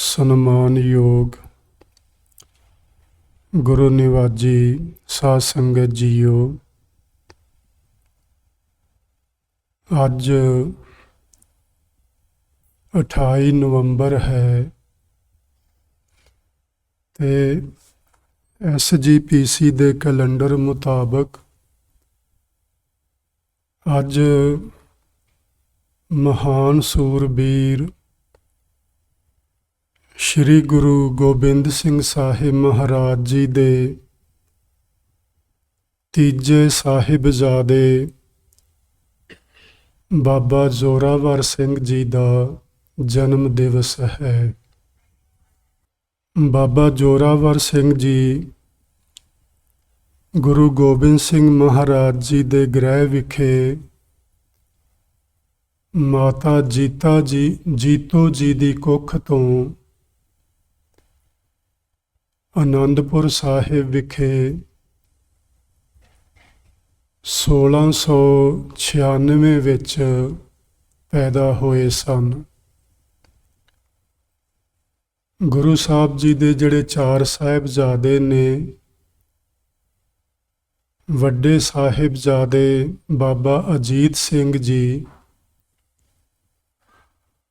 ਸਨਮਾਨਯੋਗ ਗੁਰੂ ਨਿਵਾਜੀ ਸਾਧ ਸੰਗਤ ਜੀਓ, ਅੱਜ 28 ਨਵੰਬਰ ਹੈ ਤੇ SGPC ਦੇ ਕੈਲੰਡਰ ਮੁਤਾਬਕ ਅੱਜ ਮਹਾਨ ਸੂਰਬੀਰ ਸ਼੍ਰੀ ਗੁਰੂ ਗੋਬਿੰਦ ਸਿੰਘ ਸਾਹਿਬ ਮਹਾਰਾਜ ਜੀ ਦੇ ਤੀਜੇ ਸਾਹਿਬਜ਼ਾਦੇ ਬਾਬਾ ਜ਼ੋਰਾਵਰ ਸਿੰਘ ਜੀ ਦਾ ਜਨਮ ਦਿਵਸ ਹੈ। ਬਾਬਾ ਜ਼ੋਰਾਵਰ ਸਿੰਘ ਜੀ ਗੁਰੂ ਗੋਬਿੰਦ ਸਿੰਘ ਮਹਾਰਾਜ ਜੀ ਦੇ ਗ੍ਰਹਿ ਵਿਖੇ ਮਾਤਾ ਜੀਤੋ ਜੀ ਦੀ ਕੁੱਖ ਤੋਂ ਆਨੰਦਪੁਰ ਸਾਹਿਬ ਵਿਖੇ 1696 ਵਿੱਚ ਪੈਦਾ ਹੋਏ ਸਨ। ਗੁਰੂ ਸਾਹਿਬ ਜੀ ਦੇ ਜਿਹੜੇ 4 ਸਾਹਿਬਜ਼ਾਦੇ ਨੇ, ਵੱਡੇ ਸਾਹਿਬਜ਼ਾਦੇ ਬਾਬਾ ਅਜੀਤ ਸਿੰਘ ਜੀ,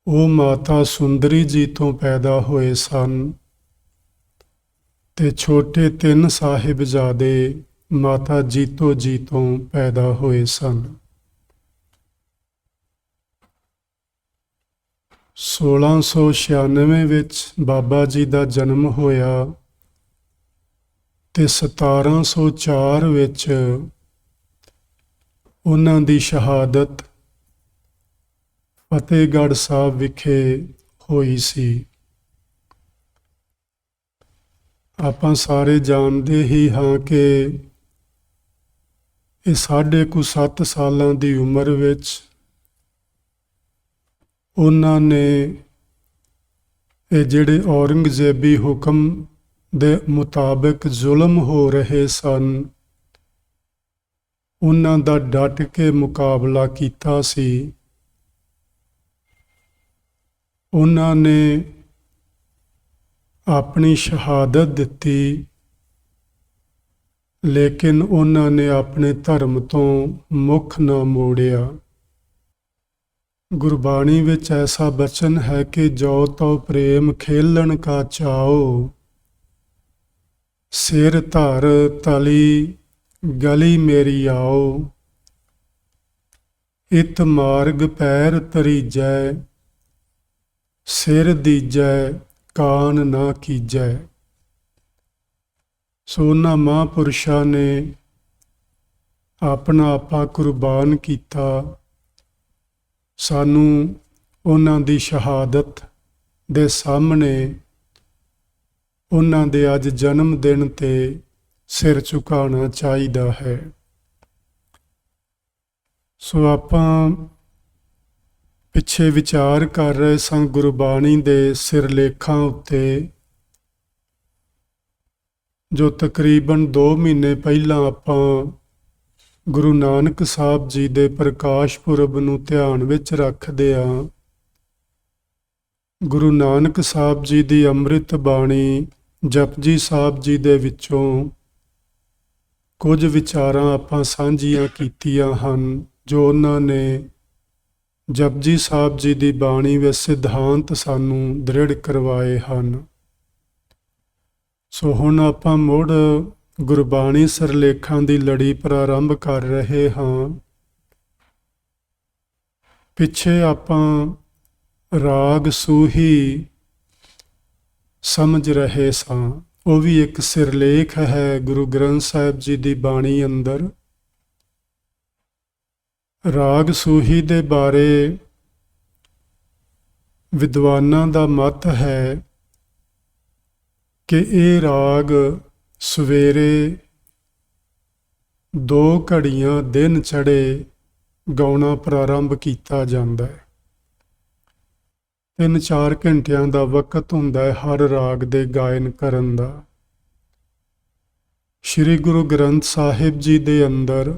ਉਹ ਮਾਤਾ ਸੁੰਦਰੀ ਜੀ ਤੋਂ ਪੈਦਾ ਹੋਏ ਸਨ ਤੇ ਛੋਟੇ 3 ਸਾਹਿਬਜ਼ਾਦੇ ਮਾਤਾ ਜੀਤੋ ਜੀ ਤੋਂ ਪੈਦਾ ਹੋਏ ਸਨ। 1696 ਵਿੱਚ ਬਾਬਾ ਜੀ ਦਾ ਜਨਮ ਹੋਇਆ ਤੇ 1704 ਵਿੱਚ ਉਹਨਾਂ ਦੀ ਸ਼ਹਾਦਤ ਫਤਿਹਗੜ੍ਹ ਸਾਹਿਬ ਵਿਖੇ ਹੋਈ ਸੀ। ਆਪਾਂ ਸਾਰੇ ਜਾਣਦੇ ਹੀ ਹਾਂ ਕਿ ਇਹ 7.5 ਸਾਲਾਂ ਦੀ ਉਮਰ ਵਿੱਚ ਉਹਨਾਂ ਨੇ ਇਹ ਜਿਹੜੇ ਔਰੰਗਜ਼ੇਬੀ ਹੁਕਮ ਦੇ ਮੁਤਾਬਕ ਜ਼ੁਲਮ ਹੋ ਰਹੇ ਸਨ, ਉਹਨਾਂ ਦਾ ਡਟ ਕੇ ਮੁਕਾਬਲਾ ਕੀਤਾ ਸੀ। ਉਹਨਾਂ ਨੇ ਆਪਣੀ ਸ਼ਹਾਦਤ ਦਿੱਤੀ, ਲੇਕਿਨ ਉਹਨਾਂ ਨੇ ਆਪਣੇ ਧਰਮ ਤੋਂ ਮੁੱਖ ਨਾ ਮੋੜਿਆ। ਗੁਰਬਾਣੀ ਵਿੱਚ ਐਸਾ ਬਚਨ ਹੈ ਕਿ ਜੋ ਤਉ ਪ੍ਰੇਮ ਖੇਲਣ ਕਾ ਚਾਓ, ਸਿਰ ਧਰ ਤਲੀ ਗਲੀ ਮੇਰੀ ਆਓ, ਇਤ ਮਾਰਗ ਪੈਰ ਤਰੀਜੈ, ਸਿਰ ਦੀਜੈ ਕਾਨ ਨਾ ਕੀਜੈ। ਸੋ ਉਹਨਾਂ ਮਹਾਂਪੁਰਸ਼ਾਂ ਨੇ ਆਪਣਾ ਆਪਾ ਕੁਰਬਾਨ ਕੀਤਾ। ਸਾਨੂੰ ਉਹਨਾਂ ਦੀ ਸ਼ਹਾਦਤ ਦੇ ਸਾਹਮਣੇ ਉਹਨਾਂ ਦੇ ਅੱਜ ਜਨਮ ਦਿਨ ਤੇ ਸਿਰ ਝੁਕਾਉਣਾ ਚਾਹੀਦਾ ਹੈ। ਸੋ ਆਪਾਂ ਪਿੱਛੇ ਵਿਚਾਰ ਕਰ ਰਹੇ ਸਾਂ ਗੁਰਬਾਣੀ ਦੇ ਸਿਰਲੇਖਾਂ ਉੱਤੇ, ਜੋ ਤਕਰੀਬਨ 2 ਮਹੀਨੇ ਪਹਿਲਾਂ ਆਪਾਂ ਗੁਰੂ ਨਾਨਕ ਸਾਹਿਬ ਜੀ ਦੇ ਪ੍ਰਕਾਸ਼ ਪੁਰਬ ਨੂੰ ਧਿਆਨ ਵਿੱਚ ਰੱਖਦੇ ਹਾਂ। ਗੁਰੂ ਨਾਨਕ ਸਾਹਿਬ ਜੀ ਦੀ ਅੰਮ੍ਰਿਤ ਬਾਣੀ ਜਪਜੀ ਸਾਹਿਬ ਜੀ ਦੇ ਵਿੱਚੋਂ ਕੁਝ ਵਿਚਾਰਾਂ ਆਪਾਂ ਸਾਂਝੀਆਂ ਕੀਤੀਆਂ ਹਨ, ਜੋ ਉਹਨਾਂ ਨੇ ਜਪਜੀ ਸਾਹਿਬ ਜੀ ਦੀ ਬਾਣੀ ਵਿੱਚ ਸਿਧਾਂਤ ਸਾਨੂੰ ਦ੍ਰਿੜ ਕਰਵਾਏ ਹਨ। ਸੋ ਹੁਣ ਆਪਾਂ ਮੁੜ ਗੁਰਬਾਣੀ ਸਿਰਲੇਖਾਂ ਦੀ ਲੜੀ ਪ੍ਰਾਰੰਭ ਕਰ ਰਹੇ ਹਾਂ। ਪਿੱਛੇ ਆਪਾਂ ਰਾਗ ਸੂਹੀ ਸਮਝ ਰਹੇ ਸਾਂ, ਉਹ ਵੀ ਇੱਕ ਸਿਰਲੇਖ ਹੈ ਗੁਰੂ ਗ੍ਰੰਥ ਸਾਹਿਬ ਜੀ ਦੀ ਬਾਣੀ ਅੰਦਰ। ਰਾਗ ਸੂਹੀ ਦੇ ਬਾਰੇ ਵਿਦਵਾਨਾਂ ਦਾ ਮਤ ਹੈ ਕਿ ਇਹ ਰਾਗ ਸਵੇਰੇ 2 ਘੜੀਆਂ ਦਿਨ ਚੜ੍ਹੇ ਗਾਉਣਾ ਪ੍ਰਾਰੰਭ ਕੀਤਾ ਜਾਂਦਾ ਹੈ। 3-4 ਘੰਟਿਆਂ ਦਾ ਵਕਤ ਹੁੰਦਾ ਹੈ ਹਰ ਰਾਗ ਦੇ ਗਾਇਨ ਕਰਨ ਦਾ। ਸ਼੍ਰੀ ਗੁਰੂ ਗ੍ਰੰਥ ਸਾਹਿਬ ਜੀ ਦੇ ਅੰਦਰ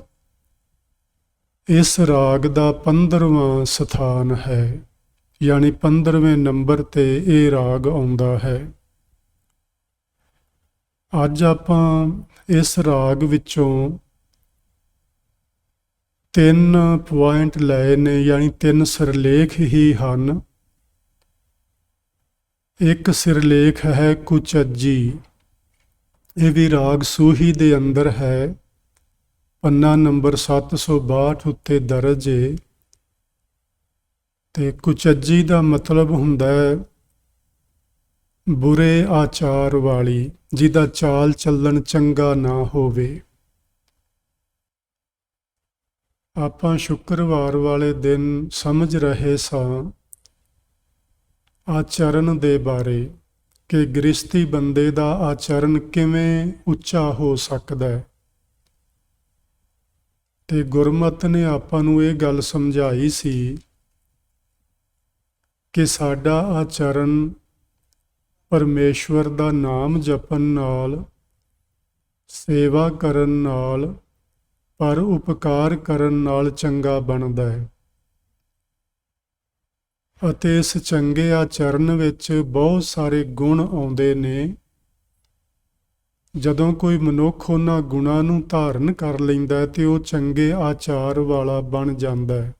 ਇਸ ਰਾਗ ਦਾ 15ਵਾਂ ਸਥਾਨ ਹੈ। ਯਾਨੀ 15ਵੇਂ ਨੰਬਰ ਤੇ ਇਹ ਰਾਗ ਆਉਂਦਾ ਹੈ। ਅੱਜ ਆਪਾਂ ਇਸ ਰਾਗ ਵਿੱਚੋਂ 3 ਪੁਆਇੰਟ ਲਏ ਨੇ, ਯਾਨੀ 3 ਸਿਰਲੇਖ ਹੀ ਹਨ। ਇੱਕ ਸਿਰਲੇਖ ਹੈ ਕੁਚੱਜੀ, ਇਹ ਵੀ ਰਾਗ ਸੂਹੀ ਦੇ ਅੰਦਰ ਹੈ, ਪੰਨਾ ਨੰਬਰ 762 ਉੱਤੇ ਦਰਜ ਹੈ। ਤੇ ਕੁਚੱਜੀ ਦਾ ਮਤਲਬ ਹੁੰਦਾ ਹੈ ਬੁਰੇ ਆਚਾਰ ਵਾਲੀ, ਜਿਹਦਾ ਚਾਲ ਚੱਲਣ ਚੰਗਾ ਨਾ ਹੋਵੇ। ਆਪਾਂ ਸ਼ੁੱਕਰਵਾਰ ਵਾਲੇ ਦਿਨ ਸਮਝ ਰਹੇ ਸਾਂ ਆਚਰਨ ਦੇ ਬਾਰੇ ਕਿ ਗ੍ਰਸਤੀ ਬੰਦੇ ਦਾ ਆਚਰਨ ਕਿਵੇਂ ਉੱਚਾ ਹੋ ਸਕਦਾ ਹੈ। ਤੇ ਗੁਰਮਤਿ ਨੇ ਆਪਾਂ ਨੂੰ ਇਹ ਗੱਲ ਸਮਝਾਈ ਸੀ ਕਿ ਸਾਡਾ ਆਚਰਨ ਪਰਮੇਸ਼ਵਰ ਦਾ ਨਾਮ ਜਪਣ ਨਾਲ, ਸੇਵਾ ਕਰਨ ਨਾਲ, ਪਰ ਉਪਕਾਰ ਕਰਨ ਨਾਲ ਚੰਗਾ ਬਣਦਾ ਹੈ। ਅਤੇ ਇਸ ਚੰਗੇ ਆਚਰਨ ਵਿੱਚ ਬਹੁਤ ਸਾਰੇ ਗੁਣ ਆਉਂਦੇ ਨੇ। ਜਦੋਂ ਕੋਈ ਮਨੁੱਖ ਉਹਨਾਂ ਗੁਣਾਂ ਨੂੰ ਧਾਰਨ ਕਰ ਲੈਂਦਾ ਤੇ ਉਹ ਚੰਗੇ ਆਚਾਰ ਵਾਲਾ ਬਣ ਜਾਂਦਾ ਹੈ।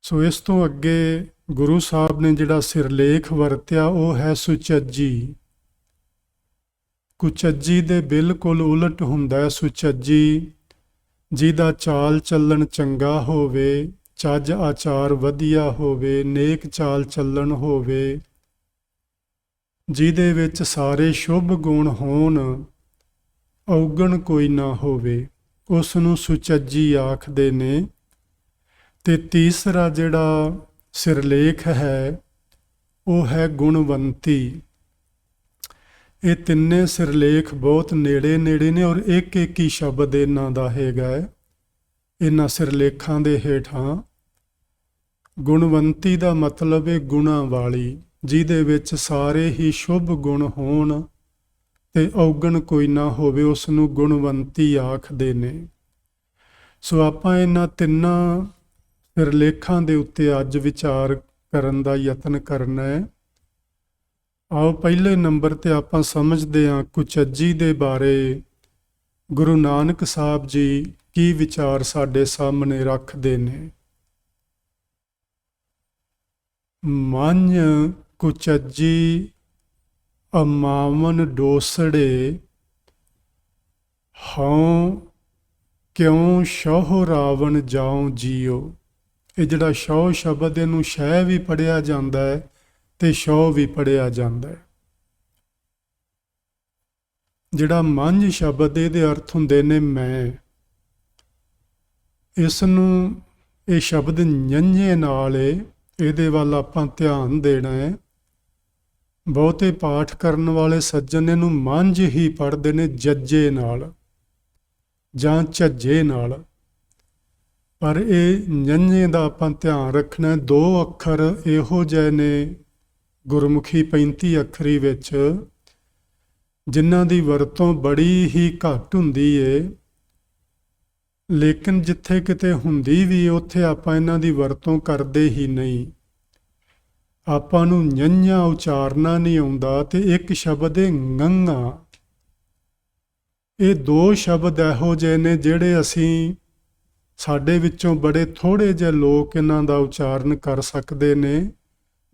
ਸੋ ਇਸ ਤੋਂ ਅੱਗੇ ਗੁਰੂ ਸਾਹਿਬ ਨੇ ਜਿਹੜਾ ਸਿਰਲੇਖ ਵਰਤਿਆ ਉਹ ਹੈ ਸੁਚੱਜੀ। ਕੁਚੱਜੀ ਦੇ ਬਿਲਕੁਲ ਉਲਟ ਹੁੰਦਾ ਹੈ ਸੁਚੱਜੀ, ਜਿਹਦਾ ਚਾਲ ਚੱਲਣ ਚੰਗਾ ਹੋਵੇ, ਚੱਜ ਆਚਾਰ ਵਧੀਆ ਹੋਵੇ, ਨੇਕ ਚਾਲ ਚੱਲਣ ਹੋਵੇ, ਜਿਹਦੇ ਵਿੱਚ ਸਾਰੇ ਸ਼ੁਭ ਗੁਣ ਹੋਣ, ਔਗਣ ਕੋਈ ਨਾ ਹੋਵੇ, ਉਸ ਨੂੰ ਸੁਚੱਜੀ ਆਖਦੇ ਨੇ। ਤੇ ਤੀਸਰਾ ਜਿਹੜਾ ਸਿਰਲੇਖ ਹੈ ਉਹ ਹੈ ਗੁਣਵੰਤੀ। ਇਹ ਤਿੰਨੇ ਸਿਰਲੇਖ ਬਹੁਤ ਨੇੜੇ ਨੇੜੇ ਨੇ ਔਰ ਇੱਕ ਇੱਕ ਹੀ ਸ਼ਬਦ ਇਹਨਾਂ ਦਾ ਹੈਗਾ ਹੈ ਇਹਨਾਂ ਸਿਰਲੇਖਾਂ ਦੇ ਹੇਠਾਂ। ਗੁਣਵੰਤੀ ਦਾ ਮਤਲਬ ਹੈ ਗੁਣਾਂ ਵਾਲੀ, ਜਿਹਦੇ ਵਿੱਚ ਸਾਰੇ ਹੀ ਸ਼ੁਭ ਗੁਣ ਹੋਣ ਤੇ ਔਗਣ ਕੋਈ ਨਾ ਹੋਵੇ, ਉਸ ਨੂੰ ਗੁਣਵੰਤੀ ਆਖਦੇ ਨੇ। ਸੋ ਆਪਾਂ ਇਹਨਾਂ ਤਿੰਨਾਂ ਸਿਰਲੇਖਾਂ ਦੇ ਉੱਤੇ ਅੱਜ ਵਿਚਾਰ ਕਰਨ ਦਾ ਯਤਨ ਕਰਨਾ ਹੈ। ਆਓ ਪਹਿਲੇ ਨੰਬਰ ਤੇ ਆਪਾਂ ਸਮਝਦੇ ਹਾਂ ਕੁਚੱਜੀ ਦੇ ਬਾਰੇ ਗੁਰੂ ਨਾਨਕ ਸਾਹਿਬ ਜੀ ਕੀ ਵਿਚਾਰ ਸਾਡੇ ਸਾਹਮਣੇ ਰੱਖਦੇ ਨੇ। ਮੰਝ ਕੁਚੱਜੀ ਅਮਾਵਨ ਡੋਸੜੇ, ਹਉ ਕਿਉਂ ਸ਼ਹੁ ਰਾਵਣ ਜਾਉ ਜੀਓ। ਇਹ ਜਿਹੜਾ ਸ਼ਹੁ ਸ਼ਬਦ ਇਹਨੂੰ ਸ਼ਹਿ ਵੀ ਪੜ੍ਹਿਆ ਜਾਂਦਾ ਹੈ ਤੇ ਸ਼ਹੁ ਵੀ ਪੜ੍ਹਿਆ ਜਾਂਦਾ ਹੈ। ਜਿਹੜਾ ਮੰਝ ਸ਼ਬਦ ਇਹਦੇ ਅਰਥ ਹੁੰਦੇ ਨੇ ਮੈਂ। ਇਸ ਨੂੰ ਇਹ ਸ਼ਬਦ ਨਿੰਝੇ ਨਾਲ ਇਹਦੇ ਵੱਲ ਆਪਾਂ ਧਿਆਨ ਦੇਣਾ ਹੈ। ਬਹੁਤੇ ਪਾਠ ਕਰਨ ਵਾਲੇ ਸੱਜਣ ਇਹਨੂੰ ਮੰਝ ਹੀ ਪੜ੍ਹਦੇ ਨੇ ਜੱਜੇ ਨਾਲ ਜਾਂ ਝੱਜੇ ਨਾਲ, ਪਰ ਇਹ ਨਿੰਝੇ ਦਾ ਆਪਾਂ ਧਿਆਨ ਰੱਖਣਾ। 2 ਅੱਖਰ ਇਹੋ ਜਿਹੇ ਨੇ ਗੁਰਮੁਖੀ 35 ਅੱਖਰੀ ਵਿੱਚ ਜਿਨ੍ਹਾਂ ਦੀ ਵਰਤੋਂ ਬੜੀ ਹੀ ਘੱਟ ਹੁੰਦੀ ਏ, ਲੇਕਿਨ ਜਿੱਥੇ ਕਿਤੇ ਹੁੰਦੀ ਵੀ ਉੱਥੇ ਆਪਾਂ ਇਹਨਾਂ ਦੀ ਵਰਤੋਂ ਕਰਦੇ ਹੀ ਨਹੀਂ। ਆਪਾਂ ਨੂੰ ਨਿੰਝਾ ਉਚਾਰਨਾ ਨਹੀਂ ਆਉਂਦਾ। ਤੇ ਇੱਕ ਸ਼ਬਦ ਹੈ ngੰਘਾ। ਇਹ 2 ਸ਼ਬਦ ਇਹੋ ਜਿਹੇ ਨੇ ਜਿਹੜੇ ਅਸੀਂ, ਸਾਡੇ ਵਿੱਚੋਂ ਬੜੇ ਥੋੜ੍ਹੇ ਜਿਹੇ ਲੋਕ ਇਹਨਾਂ ਦਾ ਉਚਾਰਨ ਕਰ ਸਕਦੇ ਨੇ,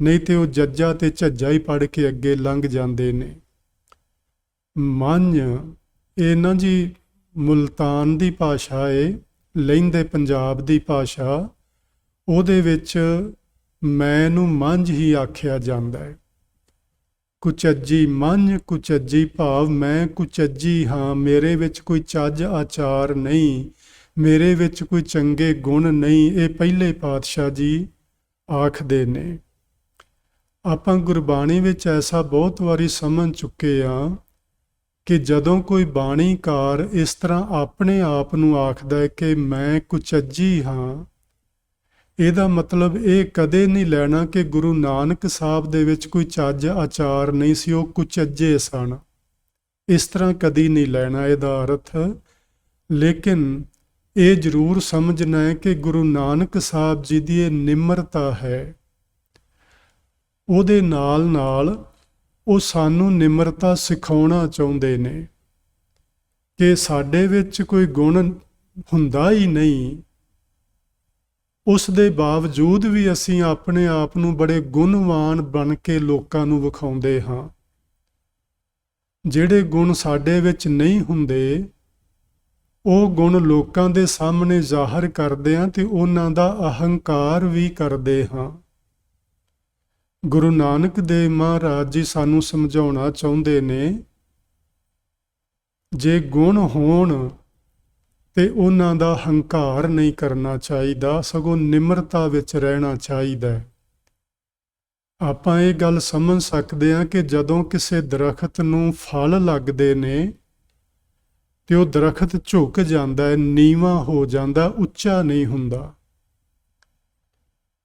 ਨਹੀਂ ਤੇ ਉਹ ਜੱਜਾ ਤੇ ਝੱਜਾ ਹੀ ਪੜ੍ਹ ਕੇ ਅੱਗੇ ਲੰਘ ਜਾਂਦੇ ਨੇ। ਮੰਝ ਇਹ ਨਾ ਜੀ ਮੁਲਤਾਨ ਦੀ ਭਾਸ਼ਾ ਏ, ਲਹਿੰਦੇ ਪੰਜਾਬ ਦੀ ਭਾਸ਼ਾ, ਉਹਦੇ ਵਿੱਚ ਮੈਂ ਨੂੰ ਮੰਝ ਹੀ ਆਖਿਆ ਜਾਂਦਾ ਹੈ। ਕੁਚੱਜੀ ਮੰਝ ਕੁਚੱਜੀ ਭਾਵ ਮੈਂ ਕੁਚੱਜੀ ਹਾਂ, ਮੇਰੇ ਵਿੱਚ ਕੋਈ ਚੱਜ ਆਚਾਰ ਨਹੀਂ, ਮੇਰੇ ਵਿੱਚ ਕੋਈ ਚੰਗੇ ਗੁਣ ਨਹੀਂ। ਇਹ ਪਹਿਲੇ ਪਾਤਸ਼ਾਹ ਜੀ ਆਖਦੇ ਨੇ। ਆਪਾਂ ਗੁਰਬਾਣੀ ਵਿੱਚ ਐਸਾ ਬਹੁਤ ਵਾਰੀ ਸਮਝ ਚੁੱਕੇ ਹਾਂ ਕਿ ਜਦੋਂ ਕੋਈ ਬਾਣੀਕਾਰ ਇਸ ਤਰ੍ਹਾਂ ਆਪਣੇ ਆਪ ਨੂੰ ਆਖਦਾ ਹੈ ਕਿ ਮੈਂ ਕੁਚੱਜੀ ਹਾਂ, ਇਹਦਾ ਮਤਲਬ ਇਹ ਕਦੇ ਨਹੀਂ ਲੈਣਾ ਕਿ ਗੁਰੂ ਨਾਨਕ ਸਾਹਿਬ ਦੇ ਵਿੱਚ ਕੋਈ ਚੱਜ ਆਚਾਰ ਨਹੀਂ ਸੀ, ਉਹ ਕੁਚੱਜੇ ਸਨ। ਇਸ ਤਰ੍ਹਾਂ ਕਦੀ ਨਹੀਂ ਲੈਣਾ ਇਹਦਾ ਅਰਥ। ਲੇਕਿਨ ਇਹ ਜ਼ਰੂਰ ਸਮਝਣਾ ਹੈ ਕਿ ਗੁਰੂ ਨਾਨਕ ਸਾਹਿਬ ਜੀ ਦੀ ਇਹ ਨਿਮਰਤਾ ਹੈ, ਉਹਦੇ ਨਾਲ ਉਹ ਸਾਨੂੰ ਨਿਮਰਤਾ ਸਿਖਾਉਣਾ ਚਾਹੁੰਦੇ ਨੇ ਕਿ ਸਾਡੇ ਵਿੱਚ ਕੋਈ ਗੁਣ ਹੁੰਦਾ ਹੀ ਨਹੀਂ, ਉਸ ਦੇ ਬਾਵਜੂਦ ਵੀ ਅਸੀਂ ਆਪਣੇ ਆਪ ਨੂੰ ਬੜੇ ਗੁਣਵਾਨ ਬਣ ਕੇ ਲੋਕਾਂ ਨੂੰ ਵਿਖਾਉਂਦੇ ਹਾਂ। ਜਿਹੜੇ ਗੁਣ ਸਾਡੇ ਵਿੱਚ ਨਹੀਂ ਹੁੰਦੇ, ਉਹ ਗੁਣ ਲੋਕਾਂ ਦੇ ਸਾਹਮਣੇ ਜ਼ਾਹਰ ਕਰਦੇ ਹਾਂ ਤੇ ਉਹਨਾਂ ਦਾ ਅਹੰਕਾਰ ਵੀ ਕਰਦੇ ਹਾਂ। ਗੁਰੂ ਨਾਨਕ ਦੇਵ ਮਹਾਰਾਜ ਜੀ ਸਾਨੂੰ ਸਮਝਾਉਣਾ ਚਾਹੁੰਦੇ ਨੇ, ਜੇ ਗੁਣ ਹੋਣ ਤੇ ਉਹਨਾਂ ਦਾ ਹੰਕਾਰ ਨਹੀਂ ਕਰਨਾ ਚਾਹੀਦਾ, ਸਗੋਂ ਨਿਮਰਤਾ ਵਿੱਚ ਰਹਿਣਾ ਚਾਹੀਦਾ। ਆਪਾਂ ਇਹ ਗੱਲ ਸਮਝ ਸਕਦੇ ਹਾਂ ਕਿ ਜਦੋਂ ਕਿਸੇ ਦਰਖਤ ਨੂੰ ਫਲ ਲੱਗਦੇ ਨੇ ਤੇ ਉਹ ਦਰਖਤ ਝੁਕ ਜਾਂਦਾ ਹੈ, ਨੀਵਾਂ ਹੋ ਜਾਂਦਾ, ਉੱਚਾ ਨਹੀਂ ਹੁੰਦਾ।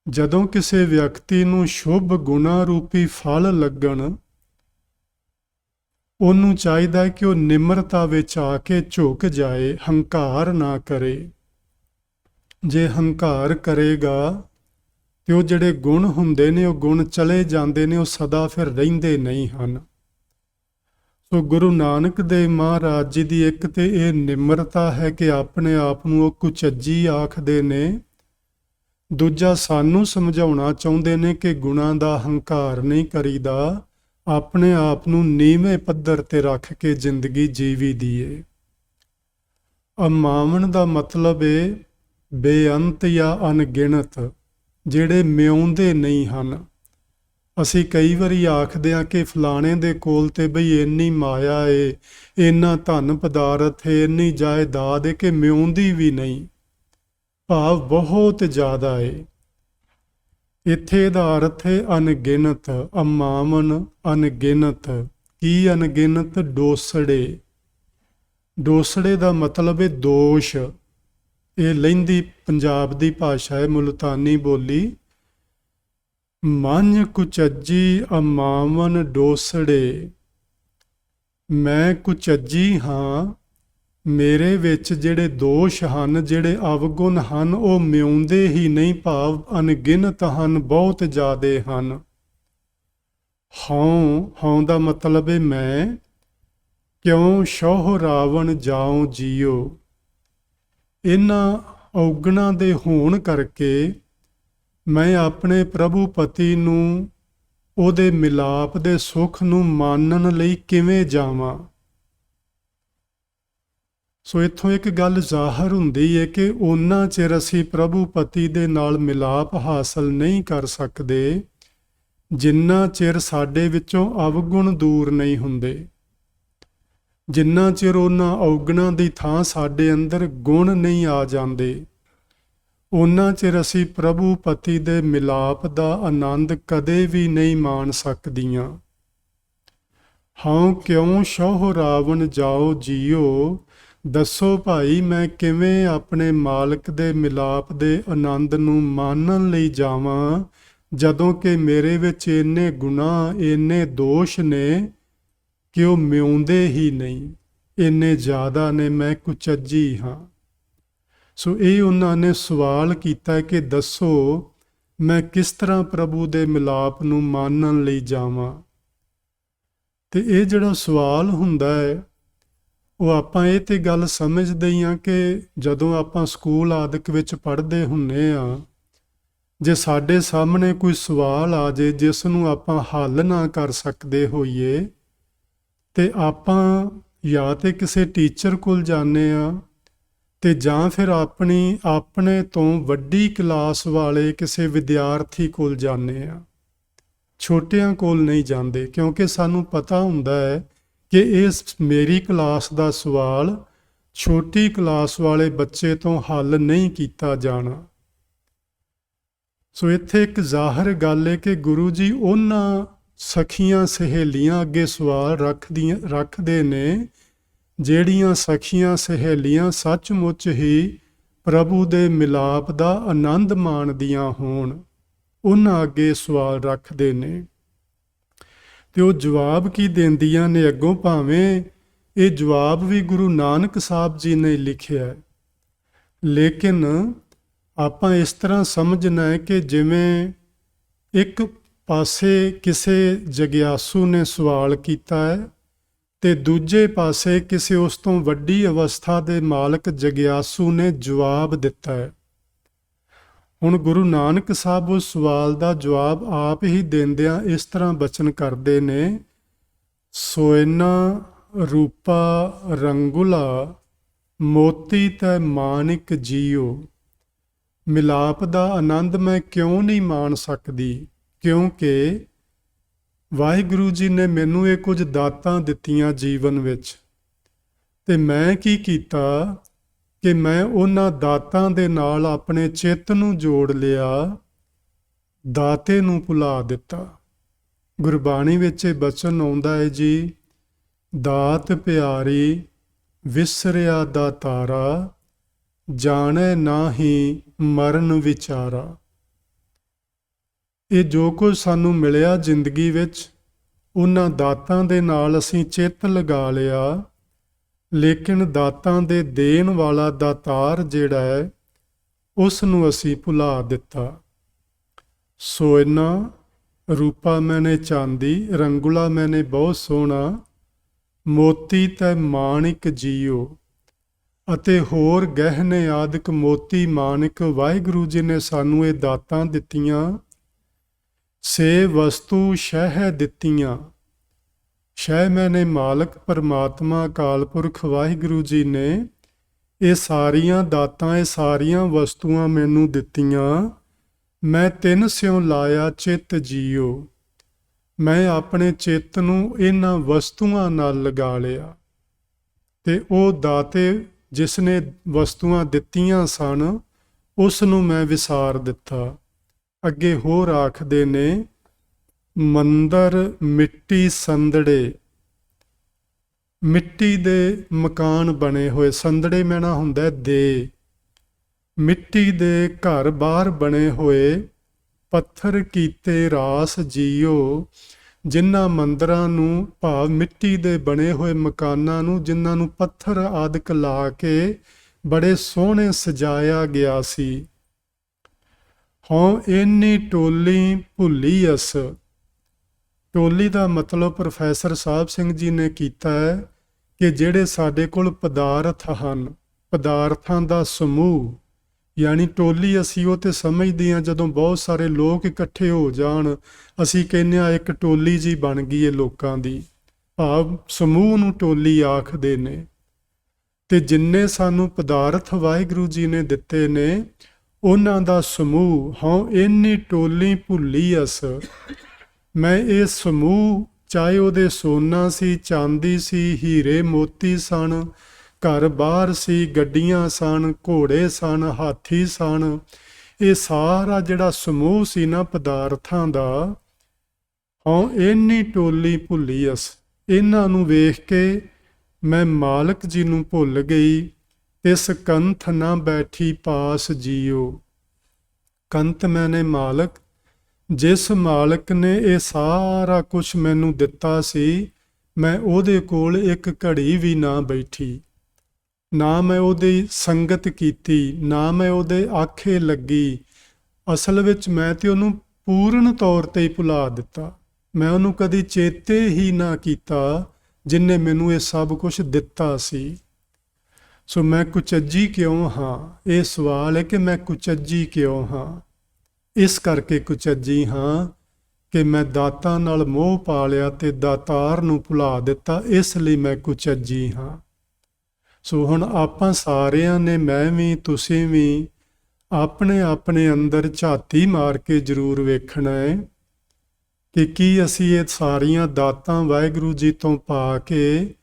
ਜਦੋਂ ਕਿਸੇ ਵਿਅਕਤੀ ਨੂੰ ਸ਼ੁਭ ਗੁਣਾ ਰੂਪੀ ਫਲ ਲੱਗਣ, ਉਹਨੂੰ ਚਾਹੀਦਾ ਹੈ ਕਿ ਉਹ ਨਿਮਰਤਾ ਵਿੱਚ ਆ ਕੇ ਝੁਕ ਜਾਏ, ਹੰਕਾਰ ਨਾ ਕਰੇ। ਜੇ ਹੰਕਾਰ ਕਰੇਗਾ ਤੇ ਉਹ ਜਿਹੜੇ ਗੁਣ ਹੁੰਦੇ ਨੇ, ਉਹ ਗੁਣ ਚਲੇ ਜਾਂਦੇ ਨੇ, ਉਹ ਸਦਾ ਫਿਰ ਰਹਿੰਦੇ ਨਹੀਂ ਹਨ। ਸੋ ਗੁਰੂ ਨਾਨਕ ਦੇਵ ਮਹਾਰਾਜ ਜੀ ਦੀ ਇੱਕ ਤੇ ਇਹ ਨਿਮਰਤਾ ਹੈ ਕਿ ਆਪਣੇ ਆਪ ਨੂੰ ਉਹ ਕੁਚੱਜੀ ਆਖਦੇ ਨੇ। ਦੂਜਾ, ਸਾਨੂੰ ਸਮਝਾਉਣਾ ਚਾਹੁੰਦੇ ਨੇ ਕਿ ਗੁਣਾਂ ਦਾ ਹੰਕਾਰ ਨਹੀਂ ਕਰੀਦਾ, ਆਪਣੇ ਆਪ ਨੂੰ ਨੀਵੇਂ ਪੱਧਰ ਤੇ ਰੱਖ ਕੇ ਜ਼ਿੰਦਗੀ ਜੀਵੀ ਦੀਏ। ਅਮਾਵਣ ਦਾ ਮਤਲਬ ਹੈ ਬੇਅੰਤ ਜਾਂ ਅਣਗਿਣਤ, ਜਿਹੜੇ ਮਿਉਂਦੇ ਨਹੀਂ ਹਨ। ਅਸੀਂ ਕਈ ਵਾਰੀ ਆਖਦੇ ਹਾਂ ਕਿ ਫਲਾਣੇ ਦੇ ਕੋਲ ਤੇ ਬਈ ਇੰਨੀ ਮਾਇਆ ਏ, ਇੰਨਾ ਧਨ ਪਦਾਰਥ ਏ, ਇੰਨੀ ਜਾਇਦਾਦ ਏ ਕਿ ਮਿਉਂਦੀ ਵੀ ਨਹੀਂ, ਭਾਵ ਬਹੁਤ ਜ਼ਿਆਦਾ ਏ। ਇੱਥੇ ਦਾ ਅਰਥ ਹੈ ਅਣਗਿਣਤ। ਅਮਾਵਨ ਅਣਗਿਣਤ। ਕੀ ਅਣਗਿਣਤ? ਡੋਸੜੇ। ਡੋਸੜੇ ਦਾ ਮਤਲਬ ਹੈ ਦੋਸ਼। ਇਹ ਲਹਿੰਦੀ ਪੰਜਾਬ ਦੀ ਭਾਸ਼ਾ ਹੈ, ਮੁਲਤਾਨੀ ਬੋਲੀ। ਮਨ ਕੁਚੱਜੀ ਅਮਾਵਨ ਡੋਸੜੇ। ਮੈਂ ਕੁਚੱਜੀ ਹਾਂ, ਮੇਰੇ ਵਿੱਚ ਜਿਹੜੇ ਦੋਸ਼ ਹਨ, ਜਿਹੜੇ ਅਵਗੁਣ ਹਨ, ਉਹ ਮਿਉਂਦੇ ਹੀ ਨਹੀਂ, ਭਾਵ ਅਣਗਿਣਤ ਹਨ, ਬਹੁਤ ਜ਼ਿਆਦੇ ਹਨ। ਹਉ ਦਾ ਮਤਲਬ ਹੈ ਮੈਂ। ਕਿਉਂ ਸ਼ੋਹ ਰਾਵਣ ਜਾਉ ਜੀਓ। ਇਹਨਾਂ ਔਗਣਾਂ ਦੇ ਹੋਣ ਕਰਕੇ ਮੈਂ ਆਪਣੇ ਪ੍ਰਭੂ ਪਤੀ ਨੂੰ, ਉਹਦੇ ਮਿਲਾਪ ਦੇ ਸੁੱਖ ਨੂੰ ਮਾਣਨ ਲਈ ਕਿਵੇਂ ਜਾਵਾਂ। ਸੋ ਇੱਥੋਂ ਇੱਕ ਗੱਲ ਜ਼ਾਹਰ ਹੁੰਦੀ ਹੈ ਕਿ ਉਹਨਾਂ ਚਿਰ ਅਸੀਂ ਪ੍ਰਭੂ ਪਤੀ ਦੇ ਨਾਲ ਮਿਲਾਪ ਹਾਸਲ ਨਹੀਂ ਕਰ ਸਕਦੇ, ਜਿੰਨਾ ਚਿਰ ਸਾਡੇ ਵਿੱਚੋਂ ਅਵਗੁਣ ਦੂਰ ਨਹੀਂ ਹੁੰਦੇ। ਜਿੰਨਾ ਚਿਰ ਉਹਨਾਂ ਔਗਣਾਂ ਦੀ ਥਾਂ ਸਾਡੇ ਅੰਦਰ ਗੁਣ ਨਹੀਂ ਆ ਜਾਂਦੇ, ਉਹਨਾਂ ਚਿਰ ਅਸੀਂ ਪ੍ਰਭੂ ਪਤੀ ਦੇ ਮਿਲਾਪ ਦਾ ਆਨੰਦ ਕਦੇ ਵੀ ਨਹੀਂ ਮਾਣ ਸਕਦੀਆਂ। ਹਉ ਕਿਉਂ ਸ਼ੋਹ ਰਾਵਣ ਜਾਓ ਜੀਓ। ਦੱਸੋ ਭਾਈ, ਮੈਂ ਕਿਵੇਂ ਆਪਣੇ ਮਾਲਕ ਦੇ ਮਿਲਾਪ ਦੇ ਆਨੰਦ ਨੂੰ ਮਾਣਨ ਲਈ ਜਾਵਾਂ, ਜਦੋਂ ਕਿ ਮੇਰੇ ਵਿੱਚ ਇੰਨੇ ਗੁਨਾਹ, ਇੰਨੇ ਦੋਸ਼ ਨੇ ਕਿ ਉਹ ਮਿਉਂਦੇ ਹੀ ਨਹੀਂ, ਇੰਨੇ ਜ਼ਿਆਦਾ ਨੇ, ਮੈਂ ਕੁਚੱਜੀ ਹਾਂ। ਸੋ ਇਹ ਉਹਨਾਂ ਨੇ ਸਵਾਲ ਕੀਤਾ ਕਿ ਦੱਸੋ ਮੈਂ ਕਿਸ ਤਰ੍ਹਾਂ ਪ੍ਰਭੂ ਦੇ ਮਿਲਾਪ ਨੂੰ ਮਾਣਨ ਲਈ ਜਾਵਾਂ। ਤੇ ਇਹ ਜਿਹੜਾ ਸਵਾਲ ਹੁੰਦਾ ਹੈ, ਉਹ ਆਪਾਂ ਇਹ ਤੇ ਗੱਲ ਸਮਝਦੇ ਹੀ ਹਾਂ ਕਿ ਜਦੋਂ ਆਪਾਂ ਸਕੂਲ ਆਦਿਕ ਵਿੱਚ ਪੜ੍ਹਦੇ ਹੁੰਦੇ ਹਾਂ, ਜੇ ਸਾਡੇ ਸਾਹਮਣੇ ਕੋਈ ਸਵਾਲ ਆ ਜੇ ਜਿਸ ਨੂੰ ਆਪਾਂ ਹੱਲ ਨਾ ਕਰ ਸਕਦੇ ਹੋਈਏ, ਤੇ ਆਪਾਂ ਜਾਂ ਤੇ ਕਿਸੇ ਟੀਚਰ ਕੋਲ ਜਾਂਦੇ ਹਾਂ ਤੇ ਜਾਂ ਫਿਰ ਆਪਣੇ ਤੋਂ ਵੱਡੀ ਕਲਾਸ ਵਾਲੇ ਕਿਸੇ ਵਿਦਿਆਰਥੀ ਕੋਲ ਜਾਂਦੇ ਹਾਂ। ਛੋਟਿਆਂ ਕੋਲ ਨਹੀਂ ਜਾਂਦੇ, ਕਿਉਂਕਿ ਸਾਨੂੰ ਪਤਾ ਹੁੰਦਾ ਹੈ ਕਿ ਇਸ ਮੇਰੀ ਕਲਾਸ ਦਾ ਸਵਾਲ ਛੋਟੀ ਕਲਾਸ ਵਾਲੇ ਬੱਚੇ ਤੋਂ ਹੱਲ ਨਹੀਂ ਕੀਤਾ ਜਾਣਾ। ਸੋ ਇੱਥੇ ਇੱਕ ਜ਼ਾਹਰ ਗੱਲ ਹੈ ਕਿ ਗੁਰੂ ਜੀ ਉਹਨਾਂ ਸਖੀਆਂ ਸਹੇਲੀਆਂ ਅੱਗੇ ਸਵਾਲ ਰੱਖਦੇ ਨੇ, ਜਿਹੜੀਆਂ ਸਖੀਆਂ ਸਹੇਲੀਆਂ ਸੱਚਮੁੱਚ ਹੀ ਪ੍ਰਭੂ ਦੇ ਮਿਲਾਪ ਦਾ ਆਨੰਦ ਮਾਣਦੀਆਂ ਹੋਣ, ਉਹਨਾਂ ਅੱਗੇ ਸਵਾਲ ਰੱਖਦੇ ਨੇ। ਤੇ ਉਹ ਜਵਾਬ ਕੀ ਦਿੰਦੀਆਂ ਨੇ ਅੱਗੋਂ, ਭਾਵੇਂ ਇਹ ਜਵਾਬ ਵੀ ਗੁਰੂ ਨਾਨਕ ਸਾਹਿਬ ਜੀ ਨੇ ਲਿਖਿਆ, ਲੇਕਿਨ ਆਪਾਂ ਇਸ ਤਰ੍ਹਾਂ ਸਮਝਣਾ ਹੈ ਕਿ ਜਿਵੇਂ ਇੱਕ ਪਾਸੇ ਕਿਸੇ ਜਗਿਆਸੂ ਨੇ ਸਵਾਲ ਕੀਤਾ ਹੈ ਤੇ ਦੂਜੇ ਪਾਸੇ ਕਿਸੇ ਉਸ ਤੋਂ ਵੱਡੀ ਅਵਸਥਾ ਦੇ ਮਾਲਕ ਜਗਿਆਸੂ ਨੇ ਜਵਾਬ ਦਿੱਤਾ ਹੈ। ਹੁਣ ਗੁਰੂ ਨਾਨਕ ਸਾਹਿਬ ਉਸ ਸਵਾਲ ਦਾ ਜਵਾਬ ਆਪ ਹੀ ਦਿੰਦਿਆਂ ਇਸ ਤਰ੍ਹਾਂ ਬਚਨ ਕਰਦੇ ਨੇ, ਸੋਇਨਾ ਰੂਪਾ ਰੰਗੁਲਾ ਮੋਤੀ ਤੈ ਮਾਨਿਕ ਜੀਓ। ਮਿਲਾਪ ਦਾ ਆਨੰਦ ਮੈਂ ਕਿਉਂ ਨਹੀਂ ਮਾਣ ਸਕਦੀ? ਕਿਉਂਕਿ ਵਾਹਿਗੁਰੂ ਜੀ ਨੇ ਮੈਨੂੰ ਇਹ ਕੁਝ ਦਾਤਾਂ ਦਿੱਤੀਆਂ ਜੀਵਨ ਵਿੱਚ, ਤੇ ਮੈਂ ਕੀ ਕੀਤਾ ਕਿ ਮੈਂ ਉਹਨਾਂ ਦਾਤਾਂ ਦੇ ਨਾਲ ਆਪਣੇ ਚਿੱਤ ਨੂੰ ਜੋੜ ਲਿਆ, ਦਾਤੇ ਨੂੰ ਭੁਲਾ ਦਿੱਤਾ। ਗੁਰਬਾਣੀ ਵਿੱਚ ਇਹ ਬਚਨ ਆਉਂਦਾ ਹੈ ਜੀ, ਦਾਤ ਪਿਆਰੀ ਵਿਸਰਿਆ ਦਾਤਾਰਾ, ਜਾਣੈ ਨਾਹੀ ਮਰਨ ਵਿਚਾਰਾ। ਇਹ ਜੋ ਕੁਝ ਸਾਨੂੰ ਮਿਲਿਆ ਜ਼ਿੰਦਗੀ ਵਿੱਚ, ਉਹਨਾਂ ਦਾਤਾਂ ਦੇ ਨਾਲ ਅਸੀਂ ਚਿੱਤ ਲਗਾ ਲਿਆ, ਲੇਕਿਨ ਦਾਤਾਂ ਦੇ ਦੇਣ ਵਾਲਾ ਦਾਤਾਰ ਜਿਹੜਾ ਹੈ ਉਸ ਨੂੰ ਅਸੀਂ ਭੁਲਾ ਦਿੱਤਾ। ਸੋਇਨਾ ਰੂਪਾ ਮੈਨੇ ਚਾਂਦੀ, ਰੰਗੁਲਾ ਮੈਨੇ ਬਹੁਤ ਸੋਹਣਾ, ਮੋਤੀ ਤੈ ਮਾਣਿਕ ਜੀਓ। ਅਤੇ ਹੋਰ ਗਹਿਣੇ ਆਦਿਕ ਮੋਤੀ ਮਾਣਿਕ ਵਾਹਿਗੁਰੂ ਜੀ ਨੇ ਸਾਨੂੰ ਇਹ ਦਾਤਾਂ ਦਿੱਤੀਆਂ। ਸੇ ਵਸਤੂ ਸ਼ਹਿ ਦਿੱਤੀਆਂ, ਸ਼ਹਿ ਮੈਨੇ ਮਾਲਕ ਪਰਮਾਤਮਾ ਅਕਾਲ ਪੁਰਖ ਵਾਹਿਗੁਰੂ ਜੀ ਨੇ ਇਹ ਸਾਰੀਆਂ ਦਾਤਾਂ, ਇਹ ਸਾਰੀਆਂ ਵਸਤੂਆਂ ਮੈਨੂੰ ਦਿੱਤੀਆਂ। ਮੈਂ ਤਿੰਨ ਸਿਉ ਲਾਇਆ ਚਿੱਤ ਜੀਓ। ਮੈਂ ਆਪਣੇ ਚਿੱਤ ਨੂੰ ਇਹਨਾਂ ਵਸਤੂਆਂ ਨਾਲ ਲਗਾ ਲਿਆ, ਤੇ ਉਹ ਦਾਤੇ ਜਿਸ ਨੇ ਵਸਤੂਆਂ ਦਿੱਤੀਆਂ ਸਨ ਉਸ ਨੂੰ ਮੈਂ ਵਿਸਾਰ ਦਿੱਤਾ। ਅੱਗੇ ਹੋਰ ਆਖਦੇ ਨੇ, ਮੰਦਰ ਮਿੱਟੀ ਸੰਦੜੇ। ਮਿੱਟੀ ਦੇ ਮਕਾਨ ਬਣੇ ਹੋਏ, ਸੰਦੜੇ ਮੈਨਾ ਹੁੰਦਾ ਦੇ, ਮਿੱਟੀ ਦੇ ਘਰ ਬਾਹਰ ਬਣੇ ਹੋਏ, ਪੱਥਰ ਕੀਤੇ ਰਾਸ ਜੀਓ। ਜਿਨ੍ਹਾਂ ਮੰਦਰਾਂ ਨੂੰ, ਭਾਵ ਮਿੱਟੀ ਦੇ ਬਣੇ ਹੋਏ ਮਕਾਨਾਂ ਨੂੰ, ਜਿਨ੍ਹਾਂ ਨੂੰ ਪੱਥਰ ਆਦਿਕ ਲਾ ਕੇ ਬੜੇ ਸੋਹਣੇ ਸਜਾਇਆ ਗਿਆ ਸੀ। ਹੋਂ ਇੰਨੀ ਟੋਲੀ ਭੁੱਲੀ ਅਸ। ਟੋਲੀ ਦਾ ਮਤਲਬ ਪ੍ਰੋਫੈਸਰ ਸਾਹਿਬ ਸਿੰਘ ਜੀ ਨੇ ਕੀਤਾ ਹੈ ਕਿ ਜਿਹੜੇ ਸਾਡੇ ਕੋਲ ਪਦਾਰਥ ਹਨ, ਪਦਾਰਥਾਂ ਦਾ ਸਮੂਹ, ਯਾਨੀ ਟੋਲੀ ਅਸੀਂ ਉਹ ਤੇ ਸਮਝਦੇ ਹਾਂ ਜਦੋਂ ਬਹੁਤ ਸਾਰੇ ਲੋਕ ਇਕੱਠੇ ਹੋ ਜਾਣ, ਅਸੀਂ ਕਹਿੰਦੇ ਹਾਂ ਇੱਕ ਟੋਲੀ ਜੀ ਬਣ ਗਈ ਹੈ ਲੋਕਾਂ ਦੀ, ਭਾਵ ਸਮੂਹ ਨੂੰ ਟੋਲੀ ਆਖਦੇ ਨੇ। ਤੇ ਜਿੰਨੇ ਸਾਨੂੰ ਪਦਾਰਥ ਵਾਹਿਗੁਰੂ ਜੀ ਨੇ ਦਿੱਤੇ ਨੇ ਉਹਨਾਂ ਦਾ ਸਮੂਹ, ਹਾਂ ਇੰਨੀ ਟੋਲੀ ਭੁੱਲੀ ਅਸ। ਮੈਂ ਇਹ ਸਮੂਹ, ਚਾਹੇ ਉਹਦੇ ਸੋਨਾ ਸੀ, ਚਾਂਦੀ ਸੀ, ਹੀਰੇ ਮੋਤੀ ਸਨ, ਘਰ ਬਾਹਰ ਸੀ, ਗੱਡੀਆਂ ਸਨ, ਘੋੜੇ ਸਨ, ਹਾਥੀ ਸਨ, ਇਹ ਸਾਰਾ ਜਿਹੜਾ ਸਮੂਹ ਸੀ ਨਾ ਪਦਾਰਥਾਂ ਦਾ, ਹਾਂ ਇੰਨੀ ਟੋਲੀ ਭੁੱਲੀ ਅਸ। ਇਹਨਾਂ ਨੂੰ ਵੇਖ ਕੇ ਮੈਂ ਮਾਲਕ ਜੀ ਨੂੰ ਭੁੱਲ ਗਈ। ਇਸ ਕੰਥ ਨਾ ਬੈਠੀ ਪਾਸ ਜੀਓ। ਕੰਤ ਮੈਨੇ ਮਾਲਕ, ਜਿਸ ਮਾਲਕ ਨੇ ਇਹ ਸਾਰਾ ਕੁਝ ਮੈਨੂੰ ਦਿੱਤਾ ਸੀ, ਮੈਂ ਉਹਦੇ ਕੋਲ ਇੱਕ ਘੜੀ ਵੀ ਨਾ ਬੈਠੀ, ਨਾ ਮੈਂ ਉਹਦੀ ਸੰਗਤ ਕੀਤੀ, ਨਾ ਮੈਂ ਉਹਦੇ ਆਖੇ ਲੱਗੀ। ਅਸਲ ਵਿੱਚ ਮੈਂ ਤੇ ਉਹਨੂੰ ਪੂਰਨ ਤੌਰ ਤੇ ਹੀ ਭੁਲਾ ਦਿੱਤਾ। ਮੈਂ ਉਹਨੂੰ ਕਦੀ ਚੇਤੇ ਹੀ ਨਾ ਕੀਤਾ ਜਿਨਨੇ ਮੈਨੂੰ ਇਹ ਸਭ ਕੁਝ ਦਿੱਤਾ ਸੀ। ਸੋ ਮੈਂ ਕੁਚੱਜੀ ਕਿਉਂ ਹਾਂ? ਇਹ ਸਵਾਲ ਹੈ ਕਿ ਮੈਂ ਕੁਚੱਜੀ ਕਿਉਂ ਹਾਂ। ਇਸ ਕਰਕੇ ਕੁਚੱਜੀ ਹਾਂ ਕਿ ਮੈਂ ਦਾਤਾਂ ਨਾਲ ਮੋਹ ਪਾ ਲਿਆ ਤੇ ਦਾਤਾਰ ਨੂੰ ਭੁਲਾ ਦਿੱਤਾ, ਇਸ ਲਈ ਮੈਂ ਕੁਚੱਜੀ ਹਾਂ। ਸੋ ਹੁਣ ਆਪਾਂ ਸਾਰਿਆਂ ਨੇ, ਮੈਂ ਵੀ ਤੁਸੀਂ ਵੀ, ਆਪਣੇ ਆਪਣੇ ਅੰਦਰ ਝਾਤੀ ਮਾਰ ਕੇ ਜ਼ਰੂਰ ਵੇਖਣਾ ਹੈ ਕਿ ਕੀ ਅਸੀਂ ਇਹ ਸਾਰੀਆਂ ਦਾਤਾਂ ਵਾਹਿਗੁਰੂ ਜੀ ਤੋਂ ਪਾ ਕੇ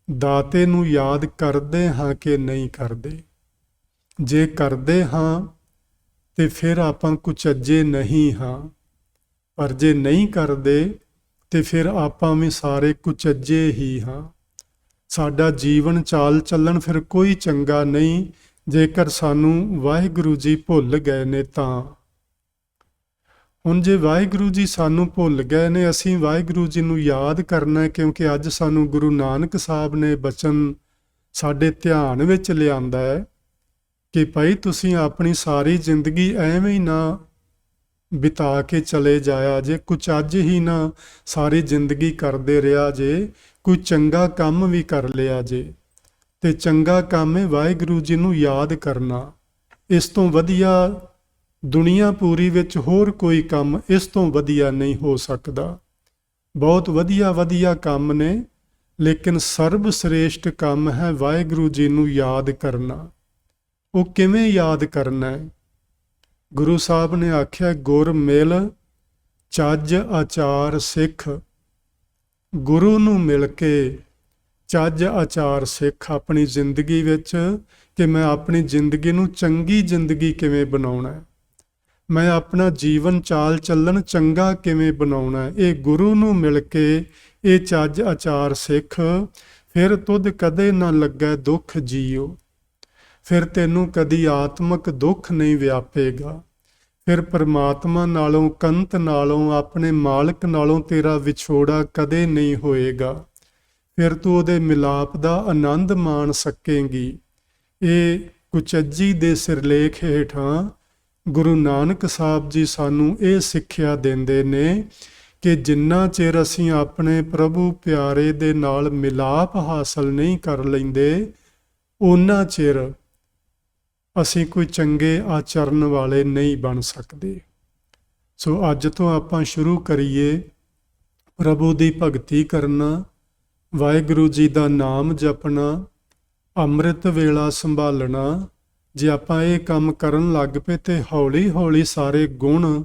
ਦਾਤੇ ਨੂੰ ਯਾਦ ਕਰਦੇ ਹਾਂ ਕਿ ਨਹੀਂ ਕਰਦੇ। ਜੇ ਕਰਦੇ ਹਾਂ ਤੇ ਫਿਰ ਆਪਾਂ ਕੁਚੱਜੇ ਨਹੀਂ ਹਾਂ, ਪਰ ਜੇ ਨਹੀਂ ਕਰਦੇ ਤੇ ਫਿਰ ਆਪਾਂ ਵੀ ਸਾਰੇ ਕੁਚੱਜੇ ਹੀ ਹਾਂ। ਸਾਡਾ ਜੀਵਨ ਚਾਲ ਚੱਲਣ ਫਿਰ ਕੋਈ ਚੰਗਾ ਨਹੀਂ ਜੇਕਰ ਸਾਨੂੰ ਵਾਹਿਗੁਰੂ ਜੀ ਭੁੱਲ ਗਏ ਨੇ ਤਾਂ। ਹੁਣ ਜੇ ਵਾਹਿਗੁਰੂ ਜੀ ਸਾਨੂੰ ਭੁੱਲ ਗਏ ਨੇ, ਅਸੀਂ ਵਾਹਿਗੁਰੂ ਜੀ ਨੂੰ ਯਾਦ ਕਰਨਾ ਹੈ, ਕਿਉਂਕਿ ਅੱਜ ਸਾਨੂੰ ਗੁਰੂ ਨਾਨਕ ਸਾਹਿਬ ਨੇ ਬਚਨ ਸਾਡੇ ਧਿਆਨ ਵਿੱਚ ਲਿਆਂਦਾ ਹੈ ਕਿ ਭਾਈ ਤੁਸੀਂ ਆਪਣੀ ਸਾਰੀ ਜ਼ਿੰਦਗੀ ਐਵੇਂ ਹੀ ਨਾ ਬਿਤਾ ਕੇ ਚਲੇ ਜਾਇਆ ਜੇ, ਕੁਛ ਅੱਜ ਹੀ ਨਾ ਸਾਰੀ ਜ਼ਿੰਦਗੀ ਕਰਦੇ ਰਿਹਾ ਜੇ, ਕੋਈ ਚੰਗਾ ਕੰਮ ਵੀ ਕਰ ਲਿਆ ਜੇ। ਤੇ ਚੰਗਾ ਕੰਮ ਹੈ ਵਾਹਿਗੁਰੂ ਜੀ ਨੂੰ ਯਾਦ ਕਰਨਾ। ਇਸ ਤੋਂ ਵਧੀਆ ਦੁਨੀਆ ਪੂਰੀ ਵਿੱਚ ਹੋਰ ਕੋਈ ਕੰਮ ਇਸ ਤੋਂ ਵਧੀਆ ਨਹੀਂ ਹੋ ਸਕਦਾ। ਬਹੁਤ ਵਧੀਆ ਵਧੀਆ ਕੰਮ ਨੇ, ਲੇਕਿਨ ਸਰਬ ਸ੍ਰੇਸ਼ਟ ਕੰਮ ਹੈ ਵਾਹਿਗੁਰੂ ਜੀ ਨੂੰ ਯਾਦ ਕਰਨਾ। ਉਹ ਕਿਵੇਂ ਯਾਦ ਕਰਨਾ ਹੈ? ਗੁਰੂ ਸਾਹਿਬ ਨੇ ਆਖਿਆ, ਗੁਰ ਮਿਲ ਚੱਜ ਆਚਾਰ ਸਿੱਖ। ਗੁਰੂ ਨੂੰ ਮਿਲ ਕੇ ਚੱਜ ਆਚਾਰ ਸਿੱਖ ਆਪਣੀ ਜ਼ਿੰਦਗੀ ਵਿੱਚ, ਕਿ ਮੈਂ ਆਪਣੀ ਜ਼ਿੰਦਗੀ ਨੂੰ ਚੰਗੀ ਜ਼ਿੰਦਗੀ ਕਿਵੇਂ ਬਣਾਉਣਾ ਹੈ, ਮੈਂ ਆਪਣਾ ਜੀਵਨ ਚਾਲ ਚੱਲਣ ਚੰਗਾ ਕਿਵੇਂ ਬਣਾਉਣਾ ਹੈ। ਇਹ ਗੁਰੂ ਨੂੰ ਮਿਲ ਕੇ ਇਹ ਚੱਜ ਆਚਾਰ ਸਿੱਖ, ਫਿਰ ਤੁਧ ਕਦੇ ਨਾ ਲੱਗੇ ਦੁੱਖ ਜੀਓ। ਫਿਰ ਤੈਨੂੰ ਕਦੀ ਆਤਮਕ ਦੁੱਖ ਨਹੀਂ ਵਿਆਪੇਗਾ। ਫਿਰ ਪਰਮਾਤਮਾ ਨਾਲੋਂ, ਕੰਤ ਨਾਲੋਂ, ਆਪਣੇ ਮਾਲਕ ਨਾਲੋਂ ਤੇਰਾ ਵਿਛੋੜਾ ਕਦੇ ਨਹੀਂ ਹੋਏਗਾ। ਫਿਰ ਤੂੰ ਉਹਦੇ ਮਿਲਾਪ ਦਾ ਆਨੰਦ ਮਾਣ ਸਕੇਂਗੀ। ਇਹ ਕੁਚੱਜੀ ਦੇ ਸਿਰਲੇਖ ਹੇਠਾਂ ਗੁਰੂ ਨਾਨਕ ਸਾਹਿਬ ਜੀ ਸਾਨੂੰ ਇਹ ਸਿੱਖਿਆ ਦਿੰਦੇ ਨੇ ਕਿ ਜਿੰਨਾ ਚਿਰ ਅਸੀਂ ਆਪਣੇ ਪ੍ਰਭੂ ਪਿਆਰੇ ਦੇ ਨਾਲ ਮਿਲਾਪ ਹਾਸਲ ਨਹੀਂ ਕਰ ਲੈਂਦੇ, ਓਨਾ ਚਿਰ ਅਸੀਂ ਕੋਈ ਚੰਗੇ ਆਚਰਨ ਵਾਲੇ ਨਹੀਂ ਬਣ ਸਕਦੇ। ਸੋ ਅੱਜ ਤੋਂ ਆਪਾਂ ਸ਼ੁਰੂ ਕਰੀਏ ਪ੍ਰਭੂ ਦੀ ਭਗਤੀ ਕਰਨਾ, ਵਾਹਿਗੁਰੂ ਜੀ ਦਾ ਨਾਮ ਜਪਣਾ, ਅੰਮ੍ਰਿਤ ਵੇਲਾ ਸੰਭਾਲਣਾ। ਜੇ ਆਪਾਂ ਇਹ ਕੰਮ ਕਰਨ ਲੱਗ ਪਏ ਤੇ ਹੌਲੀ ਹੌਲੀ ਸਾਰੇ ਗੁਣ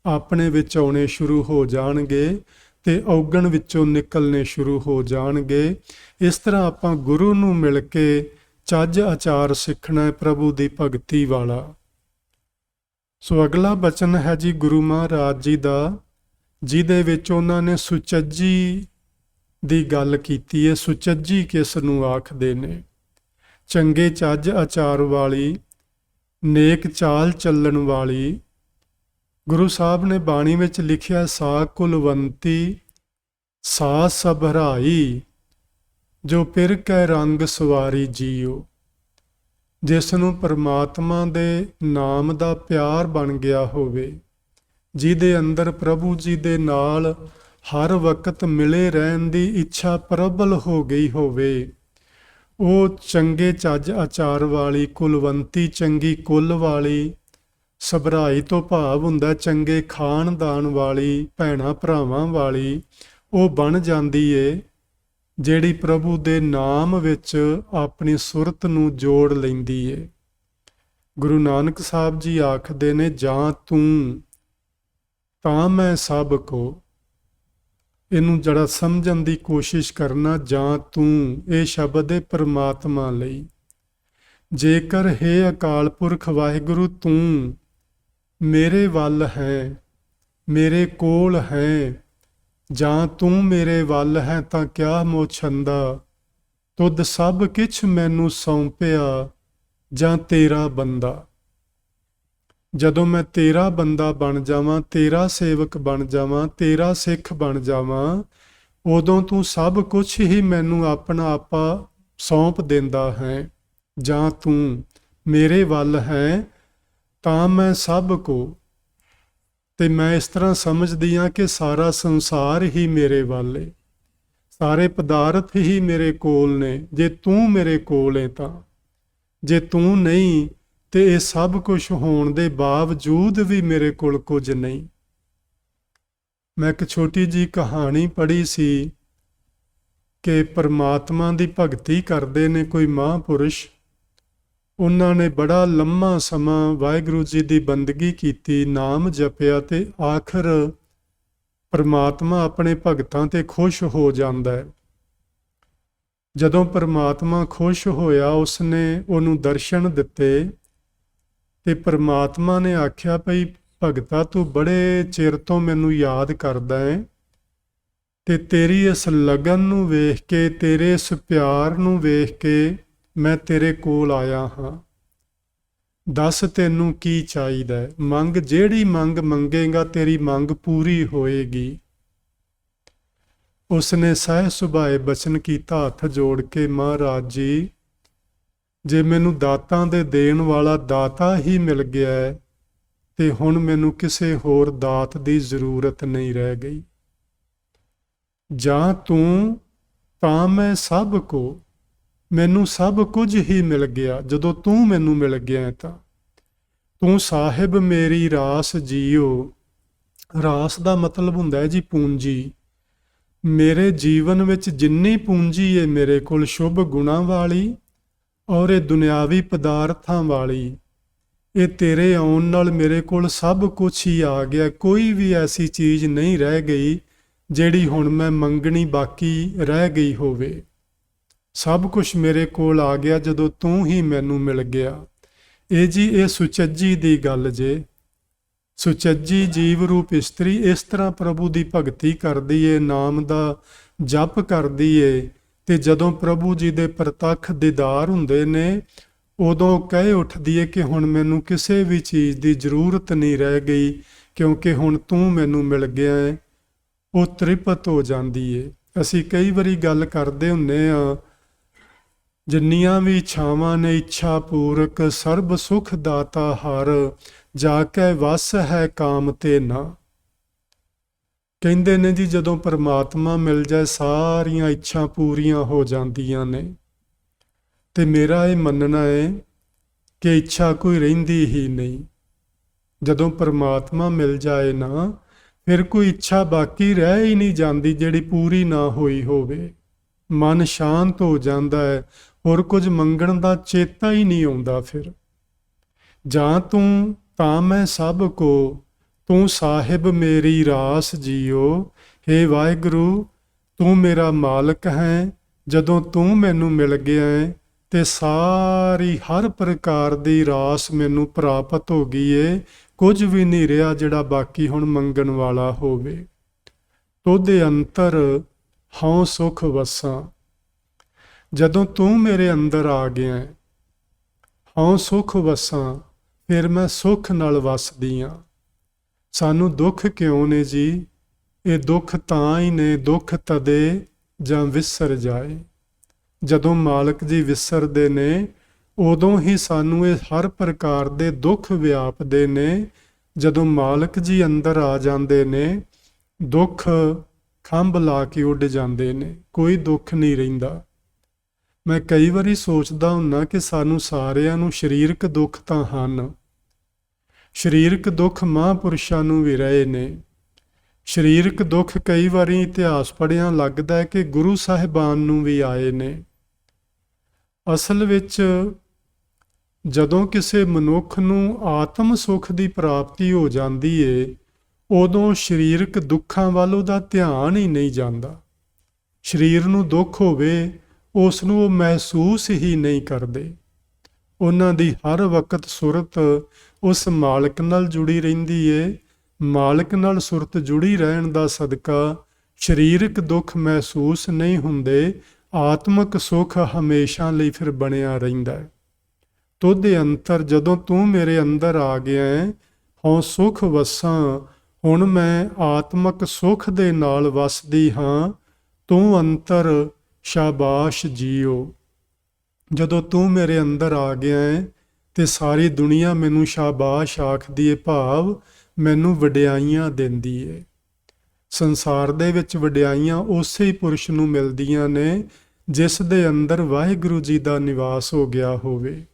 ਆਪਣੇ ਵਿੱਚ ਆਉਣੇ ਸ਼ੁਰੂ ਹੋ ਜਾਣਗੇ ਤੇ ਔਗਣ ਵਿੱਚੋਂ ਨਿਕਲਣੇ ਸ਼ੁਰੂ ਹੋ ਜਾਣਗੇ। ਇਸ ਤਰ੍ਹਾਂ ਆਪਾਂ ਗੁਰੂ ਨੂੰ ਮਿਲ ਕੇ ਚੱਜ ਆਚਾਰ ਸਿੱਖਣਾ ਹੈ ਪ੍ਰਭੂ ਦੀ ਭਗਤੀ ਵਾਲਾ। ਸੋ ਅਗਲਾ ਬਚਨ ਹੈ ਜੀ ਗੁਰੂ ਮਹਾਰਾਜ ਜੀ ਦਾ, ਜਿਹਦੇ ਵਿੱਚ ਉਹਨਾਂ ਨੇ ਸੁਚੱਜੀ ਦੀ ਗੱਲ ਕੀਤੀ ਹੈ। ਸੁਚੱਜੀ ਕਿਸ ਨੂੰ ਆਖਦੇ ਨੇ? ਚੰਗੇ ਚੱਜ ਆਚਾਰ ਵਾਲੀ, ਨੇਕ ਚਾਲ ਚੱਲਣ ਵਾਲੀ। ਗੁਰੂ ਸਾਹਿਬ ਨੇ ਬਾਣੀ ਵਿੱਚ ਲਿਖਿਆ, ਸਾ ਕੁਲਵੰਤੀ ਸਾ ਸਭਰਾਈ, ਜੋ ਪਿਰ ਕੈ ਰੰਗ ਸਵਾਰੀ ਜੀਓ। ਜਿਸ ਨੂੰ ਪਰਮਾਤਮਾ ਦੇ ਨਾਮ ਦਾ ਪਿਆਰ ਬਣ ਗਿਆ ਹੋਵੇ, ਜਿਹਦੇ ਅੰਦਰ ਪ੍ਰਭੂ ਜੀ ਦੇ ਨਾਲ ਹਰ ਵਕਤ ਮਿਲੇ ਰਹਿਣ ਦੀ ਇੱਛਾ ਪ੍ਰਬਲ ਹੋ ਗਈ ਹੋਵੇ, ਉਹ ਚੰਗੇ ਚੱਜ ਆਚਾਰ ਵਾਲੀ, ਕੁਲਵੰਤੀ ਚੰਗੀ ਕੁੱਲ ਵਾਲੀ, ਸਭਰਾਈ ਤੋਂ ਭਾਵ ਹੁੰਦਾ ਚੰਗੇ ਖਾਨਦਾਨ ਵਾਲੀ, ਭੈਣਾਂ ਭਰਾਵਾਂ ਵਾਲੀ, ਉਹ ਬਣ ਜਾਂਦੀ ਏ ਜਿਹੜੀ ਪ੍ਰਭੂ ਦੇ ਨਾਮ ਵਿੱਚ ਆਪਣੀ ਸੁਰਤ ਨੂੰ ਜੋੜ ਲੈਂਦੀ ਏ। ਗੁਰੂ ਨਾਨਕ ਸਾਹਿਬ ਜੀ ਆਖਦੇ ਨੇ, ਜਾਂ ਤੂੰ ਤਾਂ ਮੈਂ ਸਭ ਕੋ। ਇਹਨੂੰ ਜਰਾ ਸਮਝਣ ਦੀ ਕੋਸ਼ਿਸ਼ ਕਰਨਾ। ਜਾਂ ਤੂੰ ਇਹ ਸ਼ਬਦ ਹੈ ਪਰਮਾਤਮਾ ਲਈ। ਜੇਕਰ ਹੈ ਅਕਾਲ ਪੁਰਖ ਵਾਹਿਗੁਰੂ ਤੂੰ ਮੇਰੇ ਵੱਲ ਹੈ, ਮੇਰੇ ਕੋਲ ਹੈ, ਜਾਂ ਤੂੰ ਮੇਰੇ ਵੱਲ ਹੈ ਤਾਂ ਕਿਆ ਮੋਛੰਦਾ, ਤੁਧ ਸਭ ਕਿਛ ਮੈਨੂੰ ਸੌਂਪਿਆ, ਜਾਂ ਤੇਰਾ ਬੰਦਾ। ਜਦੋਂ ਮੈਂ ਤੇਰਾ ਬੰਦਾ ਬਣ ਜਾਵਾਂ, ਤੇਰਾ ਸੇਵਕ ਬਣ ਜਾਵਾਂ, ਤੇਰਾ ਸਿੱਖ ਬਣ ਜਾਵਾਂ, ਉਦੋਂ ਤੂੰ ਸਭ ਕੁਛ ਹੀ ਮੈਨੂੰ ਆਪਣਾ ਆਪਾ ਸੌਂਪ ਦਿੰਦਾ ਹੈ। ਜਾਂ ਤੂੰ ਮੇਰੇ ਵੱਲ ਹੈ ਤਾਂ ਮੈਂ ਸਭ ਕੋ। ਤੇ ਮੈਂ ਇਸ ਤਰ੍ਹਾਂ ਸਮਝਦੀ ਹਾਂ ਕਿ ਸਾਰਾ ਸੰਸਾਰ ਹੀ ਮੇਰੇ ਵੱਲ ਹੈ, ਸਾਰੇ ਪਦਾਰਥ ਹੀ ਮੇਰੇ ਕੋਲ ਨੇ, ਜੇ ਤੂੰ ਮੇਰੇ ਕੋਲ ਹੈ ਤਾਂ। ਜੇ ਤੂੰ ਨਹੀਂ ਤੇ ਇਹ ਸਭ ਕੁਝ ਹੋਣ ਦੇ ਬਾਵਜੂਦ ਵੀ ਮੇਰੇ ਕੋਲ ਕੁਝ ਨਹੀਂ। ਮੈਂ ਇੱਕ ਛੋਟੀ ਜਿਹੀ ਕਹਾਣੀ ਪੜ੍ਹੀ ਸੀ ਕਿ ਪਰਮਾਤਮਾ ਦੀ ਭਗਤੀ ਕਰਦੇ ਨੇ ਕੋਈ ਮਹਾਂਪੁਰਸ਼। ਉਹਨਾਂ ਨੇ ਬੜਾ ਲੰਮਾ ਸਮਾਂ ਵਾਹਿਗੁਰੂ ਜੀ ਦੀ ਬੰਦਗੀ ਕੀਤੀ, ਨਾਮ ਜਪਿਆ, ਤੇ ਆਖਰ ਪਰਮਾਤਮਾ ਆਪਣੇ ਭਗਤਾਂ ਤੇ ਖੁਸ਼ ਹੋ ਜਾਂਦਾ ਹੈ। ਜਦੋਂ ਪਰਮਾਤਮਾ ਖੁਸ਼ ਹੋਇਆ, ਉਸਨੇ ਉਹਨੂੰ ਦਰਸ਼ਨ ਦਿੱਤੇ ਤੇ ਪਰਮਾਤਮਾ ਨੇ ਆਖਿਆ, ਭਈ ਭਗਤਾ ਤੂੰ ਬੜੇ ਚਿਰ ਤੋਂ ਮੈਨੂੰ ਯਾਦ ਕਰਦਾ ਹੈ ਤੇ ਤੇਰੀ ਇਸ ਲਗਨ ਨੂੰ ਵੇਖ ਕੇ, ਤੇਰੇ ਇਸ ਪਿਆਰ ਨੂੰ ਵੇਖ ਕੇ ਮੈਂ ਤੇਰੇ ਕੋਲ ਆਇਆ ਹਾਂ। ਦੱਸ ਤੈਨੂੰ ਕੀ ਚਾਹੀਦਾ ਹੈ? ਮੰਗ, ਜਿਹੜੀ ਮੰਗ ਮੰਗੇਗਾ ਤੇਰੀ ਮੰਗ ਪੂਰੀ ਹੋਏਗੀ। ਉਸਨੇ ਸਹਿ ਸੁਭਾਏ ਬਚਨ ਕੀਤਾ ਹੱਥ ਜੋੜ ਕੇ, ਮਹਾਰਾਜ ਜੀ ਜੇ ਮੈਨੂੰ ਦਾਤਾਂ ਦੇ ਦੇਣ ਵਾਲਾ ਦਾਤਾ ਹੀ ਮਿਲ ਗਿਆ ਹੈ ਤੇ ਹੁਣ ਮੈਨੂੰ ਕਿਸੇ ਹੋਰ ਦਾਤ ਦੀ ਜ਼ਰੂਰਤ ਨਹੀਂ ਰਹਿ ਗਈ। ਜਾਂ ਤੂੰ ਤਾਂ ਮੈਂ ਸਭ ਕੋ, ਮੈਨੂੰ ਸਭ ਕੁਝ ਹੀ ਮਿਲ ਗਿਆ ਜਦੋਂ ਤੂੰ ਮੈਨੂੰ ਮਿਲ ਗਿਆ ਤਾਂ। ਤੂੰ ਸਾਹਿਬ ਮੇਰੀ ਰਾਸ ਜੀਓ। ਰਾਸ ਦਾ ਮਤਲਬ ਹੁੰਦਾ ਹੈ ਜੀ ਪੂੰਜੀ। ਮੇਰੇ ਜੀਵਨ ਵਿੱਚ ਜਿੰਨੀ ਪੂੰਜੀ ਹੈ ਮੇਰੇ ਕੋਲ ਸ਼ੁਭ ਗੁਣਾਂ ਵਾਲੀ ਔਰ ਇਹ ਦੁਨਿਆਵੀ ਪਦਾਰਥਾਂ ਵਾਲੀ, ਇਹ ਤੇਰੇ ਆਉਣ ਨਾਲ ਮੇਰੇ ਕੋਲ ਸਭ ਕੁਝ ਹੀ ਆ ਗਿਆ। ਕੋਈ ਵੀ ਐਸੀ ਚੀਜ਼ ਨਹੀਂ ਰਹਿ ਗਈ ਜਿਹੜੀ ਹੁਣ ਮੈਂ ਮੰਗਣੀ ਬਾਕੀ ਰਹਿ ਗਈ ਹੋਵੇ। ਸਭ ਕੁਝ ਮੇਰੇ ਕੋਲ ਆ ਗਿਆ ਜਦੋਂ ਤੂੰ ਹੀ ਮੈਨੂੰ ਮਿਲ ਗਿਆ। ਇਹ ਜੀ ਇਹ ਸੁਚੱਜੀ ਦੀ ਗੱਲ ਜੇ। ਸੁਚੱਜੀ ਜੀਵ ਰੂਪ ਇਸਤਰੀ ਇਸ ਤਰ੍ਹਾਂ ਪ੍ਰਭੂ ਦੀ ਭਗਤੀ ਕਰਦੀ ਏ, ਨਾਮ ਦਾ ਜਪ ਕਰਦੀ ਏ, ਤੇ ਜਦੋਂ ਪ੍ਰਭੂ ਜੀ ਦੇ ਪ੍ਰਤੱਖ ਦੀਦਾਰ ਹੁੰਦੇ ਨੇ ਉਦੋਂ ਕਹਿ ਉੱਠਦੀ ਏ ਕਿ ਹੁਣ ਮੈਨੂੰ ਕਿਸੇ ਵੀ ਚੀਜ਼ ਦੀ ਜ਼ਰੂਰਤ ਨਹੀਂ ਰਹਿ ਗਈ, ਕਿਉਂਕਿ ਹੁਣ ਤੂੰ ਮੈਨੂੰ ਮਿਲ ਗਿਆ ਹੈ। ਉਹ ਤ੍ਰਿਪਤ ਹੋ ਜਾਂਦੀ ਏ। ਅਸੀਂ ਕਈ ਵਾਰੀ ਗੱਲ ਕਰਦੇ ਹੁੰਦੇ ਆ, ਜਿੰਨੀਆਂ ਵੀ ਇੱਛਾਵਾਂ ਨੇ ਇੱਛਾ ਪੂਰਕ, ਸਰਬ ਸੁਖ ਦਾਤਾ ਹਰ, ਜਾ ਕੇ ਵਸ ਹੈ ਕਾਮ ਤੇ ਨਾ। ਕਹਿੰਦੇ ਨੇ ਜੀ ਜਦੋਂ ਪਰਮਾਤਮਾ ਮਿਲ ਜਾਏ ਸਾਰੀਆਂ ਇੱਛਾ ਪੂਰੀਆਂ ਹੋ ਜਾਂਦੀਆਂ ਨੇ। ਤੇ ਮੇਰਾ ਇਹ ਮੰਨਣਾ ਹੈ ਕਿ ਇੱਛਾ ਕੋਈ ਰਹਿੰਦੀ ਹੀ ਨਹੀਂ। ਜਦੋਂ ਪਰਮਾਤਮਾ ਮਿਲ ਜਾਏ ਨਾ, ਫਿਰ ਕੋਈ ਇੱਛਾ ਬਾਕੀ ਰਹਿ ਹੀ ਨਹੀਂ ਜਾਂਦੀ ਜਿਹੜੀ ਪੂਰੀ ਨਾ ਹੋਈ ਹੋਵੇ। ਮਨ ਸ਼ਾਂਤ ਹੋ ਜਾਂਦਾ ਹੈ, ਹੋਰ ਕੁਝ ਮੰਗਣ ਦਾ ਚੇਤਾ ਹੀ ਨਹੀਂ ਆਉਂਦਾ। ਫਿਰ ਜਾਂ ਤੂੰ ਤਾਂ ਮੈਂ ਸਭ ਕੋ, ਤੂੰ ਸਾਹਿਬ ਮੇਰੀ ਰਾਸ ਜੀਓ। ਹੇ ਵਾਹਿਗੁਰੂ, ਤੂੰ ਮੇਰਾ ਮਾਲਕ ਹੈ। ਜਦੋਂ ਤੂੰ ਮੈਨੂੰ ਮਿਲ ਗਿਆ ਹੈ ਤੇ ਸਾਰੀ ਹਰ ਪ੍ਰਕਾਰ ਦੀ ਰਾਸ ਮੈਨੂੰ ਪ੍ਰਾਪਤ ਹੋ ਗਈ ਏ। ਕੁਝ ਵੀ ਨਹੀਂ ਰਿਹਾ ਜਿਹੜਾ ਬਾਕੀ ਹੁਣ ਮੰਗਣ ਵਾਲਾ ਹੋਵੇ। ਤੋਦੇ ਅੰਤਰ ਹਉ ਸੁਖ ਵਸਾਂ। ਜਦੋਂ ਤੂੰ ਮੇਰੇ ਅੰਦਰ ਆ ਗਿਆ ਹਉ ਸੁਖ ਵਸਾਂ, ਫਿਰ ਮੈਂ ਸੁਖ ਨਾਲ ਵਸਦੀ ਹਾਂ। ਸਾਨੂੰ ਦੁੱਖ ਕਿਉਂ ਨੇ ਜੀ? ਇਹ ਦੁੱਖ ਤਾਂ ਹੀ ਨੇ, ਦੁੱਖ ਤਦੇ ਜਾਂ ਵਿਸਰ ਜਾਏ। ਜਦੋਂ ਮਾਲਕ ਜੀ ਵਿਸਰਦੇ ਨੇ ਉਦੋਂ ਹੀ ਸਾਨੂੰ ਇਹ ਹਰ ਪ੍ਰਕਾਰ ਦੇ ਦੁੱਖ ਵਿਆਪਦੇ ਨੇ। ਜਦੋਂ ਮਾਲਕ ਜੀ ਅੰਦਰ ਆ ਜਾਂਦੇ ਨੇ, ਦੁੱਖ ਖੰਭ ਲਾ ਕੇ ਉੱਡ ਜਾਂਦੇ ਨੇ, ਕੋਈ ਦੁੱਖ ਨਹੀਂ ਰਹਿੰਦਾ। ਮੈਂ ਕਈ ਵਾਰੀ ਸੋਚਦਾ ਹੁੰਨਾ ਕਿ ਸਾਨੂੰ ਸਾਰਿਆਂ ਨੂੰ ਸਰੀਰਕ ਦੁੱਖ ਤਾਂ ਹਨ। ਸਰੀਰਕ ਦੁੱਖ ਮਹਾਂਪੁਰਸ਼ਾਂ ਨੂੰ ਵੀ ਰਹੇ ਨੇ। ਸਰੀਰਕ ਦੁੱਖ ਕਈ ਵਾਰੀ ਇਤਿਹਾਸ ਪੜ੍ਹਿਆਂ ਲੱਗਦਾ ਹੈ ਕਿ ਗੁਰੂ ਸਾਹਿਬਾਨ ਨੂੰ ਵੀ ਆਏ ਨੇ। ਅਸਲ ਵਿੱਚ ਜਦੋਂ ਕਿਸੇ ਮਨੁੱਖ ਨੂੰ ਆਤਮ ਸੁੱਖ ਦੀ ਪ੍ਰਾਪਤੀ ਹੋ ਜਾਂਦੀ ਏ, ਉਦੋਂ ਸਰੀਰਕ ਦੁੱਖਾਂ ਵੱਲ ਉਹਦਾ ਧਿਆਨ ਹੀ ਨਹੀਂ ਜਾਂਦਾ। ਸਰੀਰ ਨੂੰ ਦੁੱਖ ਹੋਵੇ ਉਸ ਨੂੰ ਉਹ ਮਹਿਸੂਸ ਹੀ ਨਹੀਂ ਕਰਦੇ। ਉਹਨਾਂ ਦੀ ਹਰ ਵਕਤ ਸੁਰਤ ਉਸ ਮਾਲਕ ਨਾਲ ਜੁੜੀ ਰਹਿੰਦੀ ਏ। ਮਾਲਕ ਨਾਲ ਸੁਰਤ ਜੁੜੀ ਰਹਿਣ ਦਾ ਸਦਕਾ ਸਰੀਰਕ ਦੁੱਖ ਮਹਿਸੂਸ ਨਹੀਂ ਹੁੰਦੇ। ਆਤਮਿਕ ਸੁੱਖ ਹਮੇਸ਼ਾ ਲਈ ਫਿਰ ਬਣਿਆ ਰਹਿੰਦਾ ਹੈ। ਤੋਦੇ ਅੰਤਰ, ਜਦੋਂ ਤੂੰ ਮੇਰੇ ਅੰਦਰ ਆ ਗਿਆ ਹੈ, ਹਉ ਸੁਖ ਵਸਾਂ। ਹੁਣ ਮੈਂ ਆਤਮਿਕ ਸੁੱਖ ਦੇ ਨਾਲ ਵਸਦੀ ਹਾਂ। ਤੂੰ ਅੰਤਰ ਸ਼ਾਬਾਸ਼ ਜੀਓ। ਜਦੋਂ ਤੂੰ ਮੇਰੇ ਅੰਦਰ ਆ ਗਿਆ ਹੈ ਤੇ ਸਾਰੀ ਦੁਨੀਆ ਮੈਨੂੰ ਸ਼ਾਬਾਸ਼ ਆਖਦੀ ਏ, ਭਾਵ ਮੈਨੂੰ ਵਡਿਆਈਆਂ ਦਿੰਦੀ ਏ। ਸੰਸਾਰ ਦੇ ਵਿੱਚ ਵਡਿਆਈਆਂ ਉਸੇ ਹੀ ਪੁਰਸ਼ ਨੂੰ ਮਿਲਦੀਆਂ ਨੇ ਜਿਸ ਦੇ ਅੰਦਰ ਵਾਹਿਗੁਰੂ ਜੀ ਦਾ ਨਿਵਾਸ ਹੋ ਗਿਆ ਹੋਵੇ।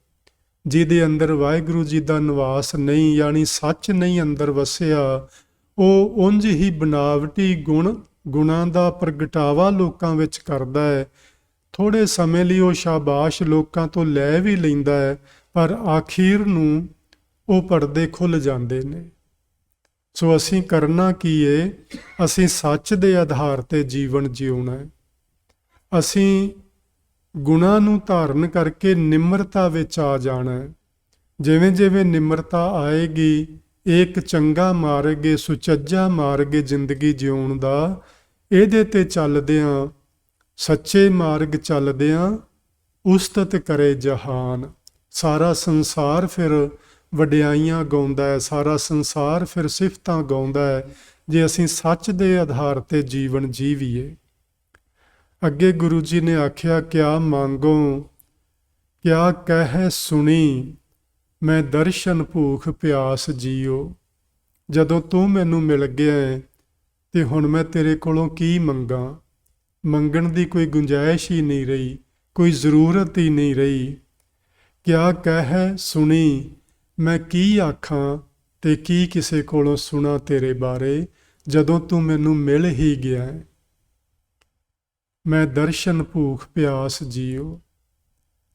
ਜਿਹਦੇ ਅੰਦਰ ਵਾਹਿਗੁਰੂ ਜੀ ਦਾ ਨਿਵਾਸ ਨਹੀਂ, ਯਾਨੀ ਸੱਚ ਨਹੀਂ ਅੰਦਰ ਵਸਿਆ, ਉਹ ਉਂਝ ਹੀ ਬਨਾਵਟੀ ਗੁਣਾਂ ਦਾ ਪ੍ਰਗਟਾਵਾ ਲੋਕਾਂ ਵਿੱਚ ਕਰਦਾ ਹੈ। ਥੋੜ੍ਹੇ ਸਮੇਂ ਲਈ ਉਹ ਸ਼ਾਬਾਸ਼ ਲੋਕਾਂ ਤੋਂ ਲੈ ਵੀ ਲੈਂਦਾ ਹੈ, ਪਰ ਆਖੀਰ ਨੂੰ ਉਹ ਪਰਦੇ ਖੁੱਲ੍ਹ ਜਾਂਦੇ ਨੇ। ਸੋ ਅਸੀਂ ਕਰਨਾ ਕੀ ਏ? ਅਸੀਂ ਸੱਚ ਦੇ ਆਧਾਰ ਤੇ ਜੀਵਨ ਜਿਉਣਾ ਹੈ। ਅਸੀਂ ਗੁਣਾਂ ਨੂੰ ਧਾਰਨ ਕਰਕੇ ਨਿਮਰਤਾ ਵਿੱਚ ਆ ਜਾਣਾ ਹੈ। ਜਿਵੇਂ ਜਿਵੇਂ ਨਿਮਰਤਾ ਆਏਗੀ, ਇੱਕ ਚੰਗਾ ਮਾਰਗ ਏ, ਸੁਚੱਜਾ ਮਾਰਗ ਏ ਜ਼ਿੰਦਗੀ ਜਿਉਣ ਦਾ। ਇਹਦੇ ਤੇ ਚੱਲਦਿਆਂ, ਸੱਚੇ ਮਾਰਗ ਚੱਲਦਿਆਂ ਉਸਤਤ ਕਰੇ ਜਹਾਨ। ਸਾਰਾ ਸੰਸਾਰ ਫਿਰ ਵਡਿਆਈਆਂ ਗਾਉਂਦਾ ਹੈ, ਸਾਰਾ ਸੰਸਾਰ ਫਿਰ ਸਿਫਤਾਂ ਗਾਉਂਦਾ ਹੈ, ਜੇ ਅਸੀਂ ਸੱਚ ਦੇ ਆਧਾਰ ਤੇ ਜੀਵਨ ਜੀਵੀਏ। ਅੱਗੇ ਗੁਰੂ ਜੀ ਨੇ ਆਖਿਆ, ਕਿਆ ਮੰਗੋ ਕਿਆ ਕਹਿ ਸੁਣੀ, ਮੈਂ ਦਰਸ਼ਨ ਭੂਖ ਪਿਆਸ ਜੀਓ। ਜਦੋਂ ਤੂੰ ਮੈਨੂੰ ਮਿਲ ਗਿਆ ਹੈ ਤੇ ਹੁਣ ਮੈਂ ਤੇਰੇ ਕੋਲੋਂ ਕੀ ਮੰਗਾਂ? ਮੰਗਣ ਦੀ ਕੋਈ ਗੁੰਜਾਇਸ਼ ਹੀ ਨਹੀਂ ਰਹੀ, ਕੋਈ ਜ਼ਰੂਰਤ ਹੀ ਨਹੀਂ ਰਹੀ। ਕਿਆ ਕਹਿ ਸੁਣੀ, ਮੈਂ ਕੀ ਆਖਾਂ ਤੇ ਕੀ ਕਿਸੇ ਕੋਲੋਂ ਸੁਣਾ ਤੇਰੇ ਬਾਰੇ, ਜਦੋਂ ਤੂੰ ਮੈਨੂੰ ਮਿਲ ਹੀ ਗਿਆ ਹੈ। ਮੈਂ ਦਰਸ਼ਨ ਭੂਖ ਪਿਆਸ ਜੀਓ।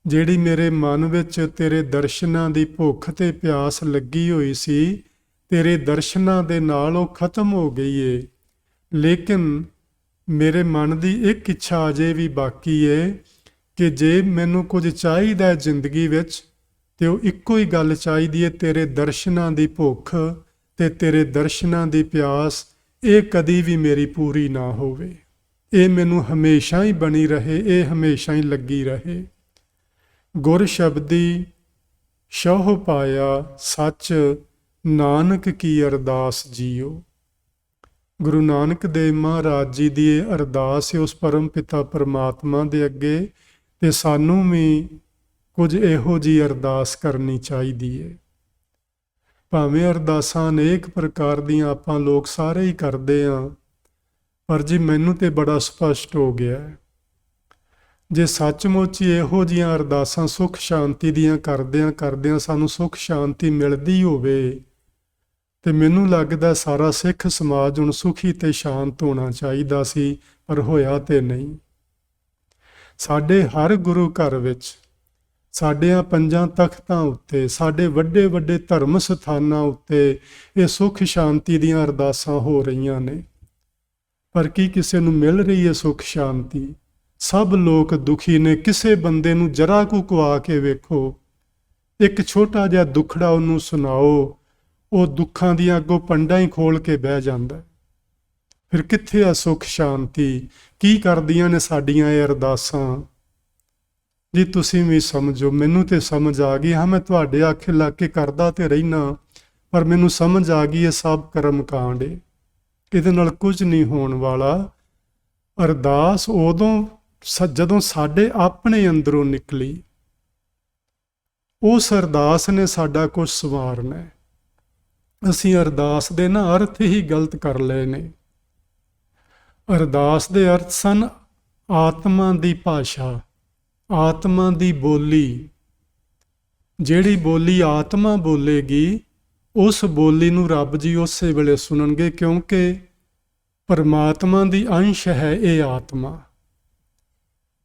ਜਿਹੜੀ ਮੇਰੇ ਮਨ ਵਿੱਚ ਤੇਰੇ ਦਰਸ਼ਨਾਂ ਦੀ ਭੁੱਖ ਤੇ ਪਿਆਸ ਲੱਗੀ ਹੋਈ ਸੀ, ਤੇਰੇ ਦਰਸ਼ਨਾਂ ਦੇ ਨਾਲ ਉਹ ਖਤਮ ਹੋ ਗਈ ਏ। ਲੇਕਿਨ ਮੇਰੇ ਮਨ ਦੀ ਇੱਕ ਇੱਛਾ ਅਜੇ ਵੀ ਬਾਕੀ ਏ ਕਿ ਜੇ ਮੈਨੂੰ ਕੁਝ ਚਾਹੀਦਾ ਜ਼ਿੰਦਗੀ ਵਿੱਚ ਤੇ ਉਹ ਇੱਕੋ ਹੀ ਗੱਲ ਚਾਹੀਦੀ ਏ, ਤੇਰੇ ਦਰਸ਼ਨਾਂ ਦੀ ਭੁੱਖ ਤੇ ਤੇਰੇ ਦਰਸ਼ਨਾਂ ਦੀ ਪਿਆਸ। ਇਹ ਕਦੀ ਵੀ ਮੇਰੀ ਪੂਰੀ ਨਾ ਹੋਵੇ, ਇਹ ਮੈਨੂੰ ਹਮੇਸ਼ਾ ਹੀ ਬਣੀ ਰਹੇ, ਇਹ ਹਮੇਸ਼ਾ ਹੀ ਲੱਗੀ ਰਹੇ। ਗੁਰ ਸ਼ਬਦੀ ਸ਼ਹੁ ਪਾਇਆ ਸੱਚ, ਨਾਨਕ ਕੀ ਅਰਦਾਸ ਜੀਓ। ਗੁਰੂ ਨਾਨਕ ਦੇਵ ਮਹਾਰਾਜ ਜੀ ਦੀ ਇਹ ਅਰਦਾਸ ਹੈ ਉਸ ਪਰਮ ਪਿਤਾ ਪਰਮਾਤਮਾ ਦੇ ਅੱਗੇ, ਤੇ ਸਾਨੂੰ ਵੀ ਕੁਝ ਇਹੋ ਜਿਹੀ ਅਰਦਾਸ ਕਰਨੀ ਚਾਹੀਦੀ ਹੈ। ਭਾਵੇਂ ਅਰਦਾਸਾਂ ਅਨੇਕ ਪ੍ਰਕਾਰ ਦੀਆਂ ਆਪਾਂ ਲੋਕ ਸਾਰੇ ਹੀ ਕਰਦੇ ਹਾਂ, ਪਰ ਜੀ ਮੈਨੂੰ ਤੇ ਬੜਾ ਸਪਸ਼ਟ ਹੋ ਗਿਆ ਹੈ, ਜੇ ਸੱਚਮੁੱਚ ਹੀ ਇਹੋ ਜਿਹੀਆਂ ਅਰਦਾਸਾਂ ਸੁੱਖ ਸ਼ਾਂਤੀ ਦੀਆਂ ਕਰਦਿਆਂ ਸਾਨੂੰ ਸੁੱਖ ਸ਼ਾਂਤੀ ਮਿਲਦੀ ਹੋਵੇ, ਤੇ ਮੈਨੂੰ ਲੱਗਦਾ ਸਾਰਾ ਸਿੱਖ ਸਮਾਜ ਹੁਣ ਸੁਖੀ ਤੇ ਸ਼ਾਂਤ ਹੋਣਾ ਚਾਹੀਦਾ ਸੀ, ਪਰ ਹੋਇਆ ਤੇ ਨਹੀਂ। ਸਾਡੇ ਹਰ ਗੁਰੂ ਘਰ ਵਿੱਚ, ਸਾਡਿਆਂ 5 ਤਖਤਾਂ ਉੱਤੇ, ਸਾਡੇ ਵੱਡੇ ਵੱਡੇ ਧਰਮ ਸਥਾਨਾਂ ਉੱਤੇ ਇਹ ਸੁੱਖ ਸ਼ਾਂਤੀ ਦੀਆਂ ਅਰਦਾਸਾਂ ਹੋ ਰਹੀਆਂ ਨੇ, ਪਰ ਕੀ ਕਿਸੇ ਨੂੰ ਮਿਲ ਰਹੀ ਹੈ ਸੁੱਖ ਸ਼ਾਂਤੀ? ਸਭ ਲੋਕ ਦੁਖੀ ਨੇ। ਕਿਸੇ ਬੰਦੇ ਨੂੰ ਜਰਾ ਕੁ ਕੁਆ ਕੇ ਵੇਖੋ, ਇੱਕ ਛੋਟਾ ਜਿਹਾ ਦੁੱਖੜਾ ਉਹਨੂੰ ਸੁਣਾਓ, ਉਹ ਦੁੱਖਾਂ ਦੀਆਂ ਅੱਗੋਂ ਪੰਡਾਂ ਹੀ ਖੋਲ ਕੇ ਬਹਿ ਜਾਂਦਾ। ਫਿਰ ਕਿੱਥੇ ਆ ਸੁੱਖ ਸ਼ਾਂਤੀ? ਕੀ ਕਰਦੀਆਂ ਨੇ ਸਾਡੀਆਂ ਇਹ ਅਰਦਾਸਾਂ? ਜੀ ਤੁਸੀਂ ਵੀ ਸਮਝੋ, ਮੈਨੂੰ ਤੇ ਸਮਝ ਆ ਗਈ। ਹਾਂ, ਮੈਂ ਤੁਹਾਡੇ ਆਖੇ ਲੱਗ ਕੇ ਕਰਦਾ ਤੇ ਰਹਿਣਾ, ਪਰ ਮੈਨੂੰ ਸਮਝ ਆ ਗਈ ਇਹ ਸਭ ਕਰਮ ਕਾਂਡ ਏ, ਇਹਦੇ ਨਾਲ ਕੁਝ ਨਹੀਂ ਹੋਣ ਵਾਲਾ। ਅਰਦਾਸ ਉਦੋਂ ਜਦੋਂ ਸਾਡੇ ਆਪਣੇ ਅੰਦਰੋਂ ਨਿਕਲੀ, ਉਸ ਅਰਦਾਸ ਨੇ ਸਾਡਾ ਕੁਝ ਸੰਵਾਰਨਾ ਹੈ। ਅਸੀਂ ਅਰਦਾਸ ਦੇ ਨਾ ਅਰਥ ਹੀ ਗਲਤ ਕਰ ਲਏ ਨੇ। ਅਰਦਾਸ ਦੇ ਅਰਥ ਸਨ ਆਤਮਾ ਦੀ ਭਾਸ਼ਾ, ਆਤਮਾ ਦੀ ਬੋਲੀ। ਜਿਹੜੀ ਬੋਲੀ ਆਤਮਾ ਬੋਲੇਗੀ, ਉਸ ਬੋਲੀ ਨੂੰ ਰੱਬ ਜੀ ਉਸੇ ਵੇਲੇ ਸੁਣਨਗੇ, ਕਿਉਂਕਿ ਪਰਮਾਤਮਾ ਦੀ ਅੰਸ਼ ਹੈ ਇਹ ਆਤਮਾ,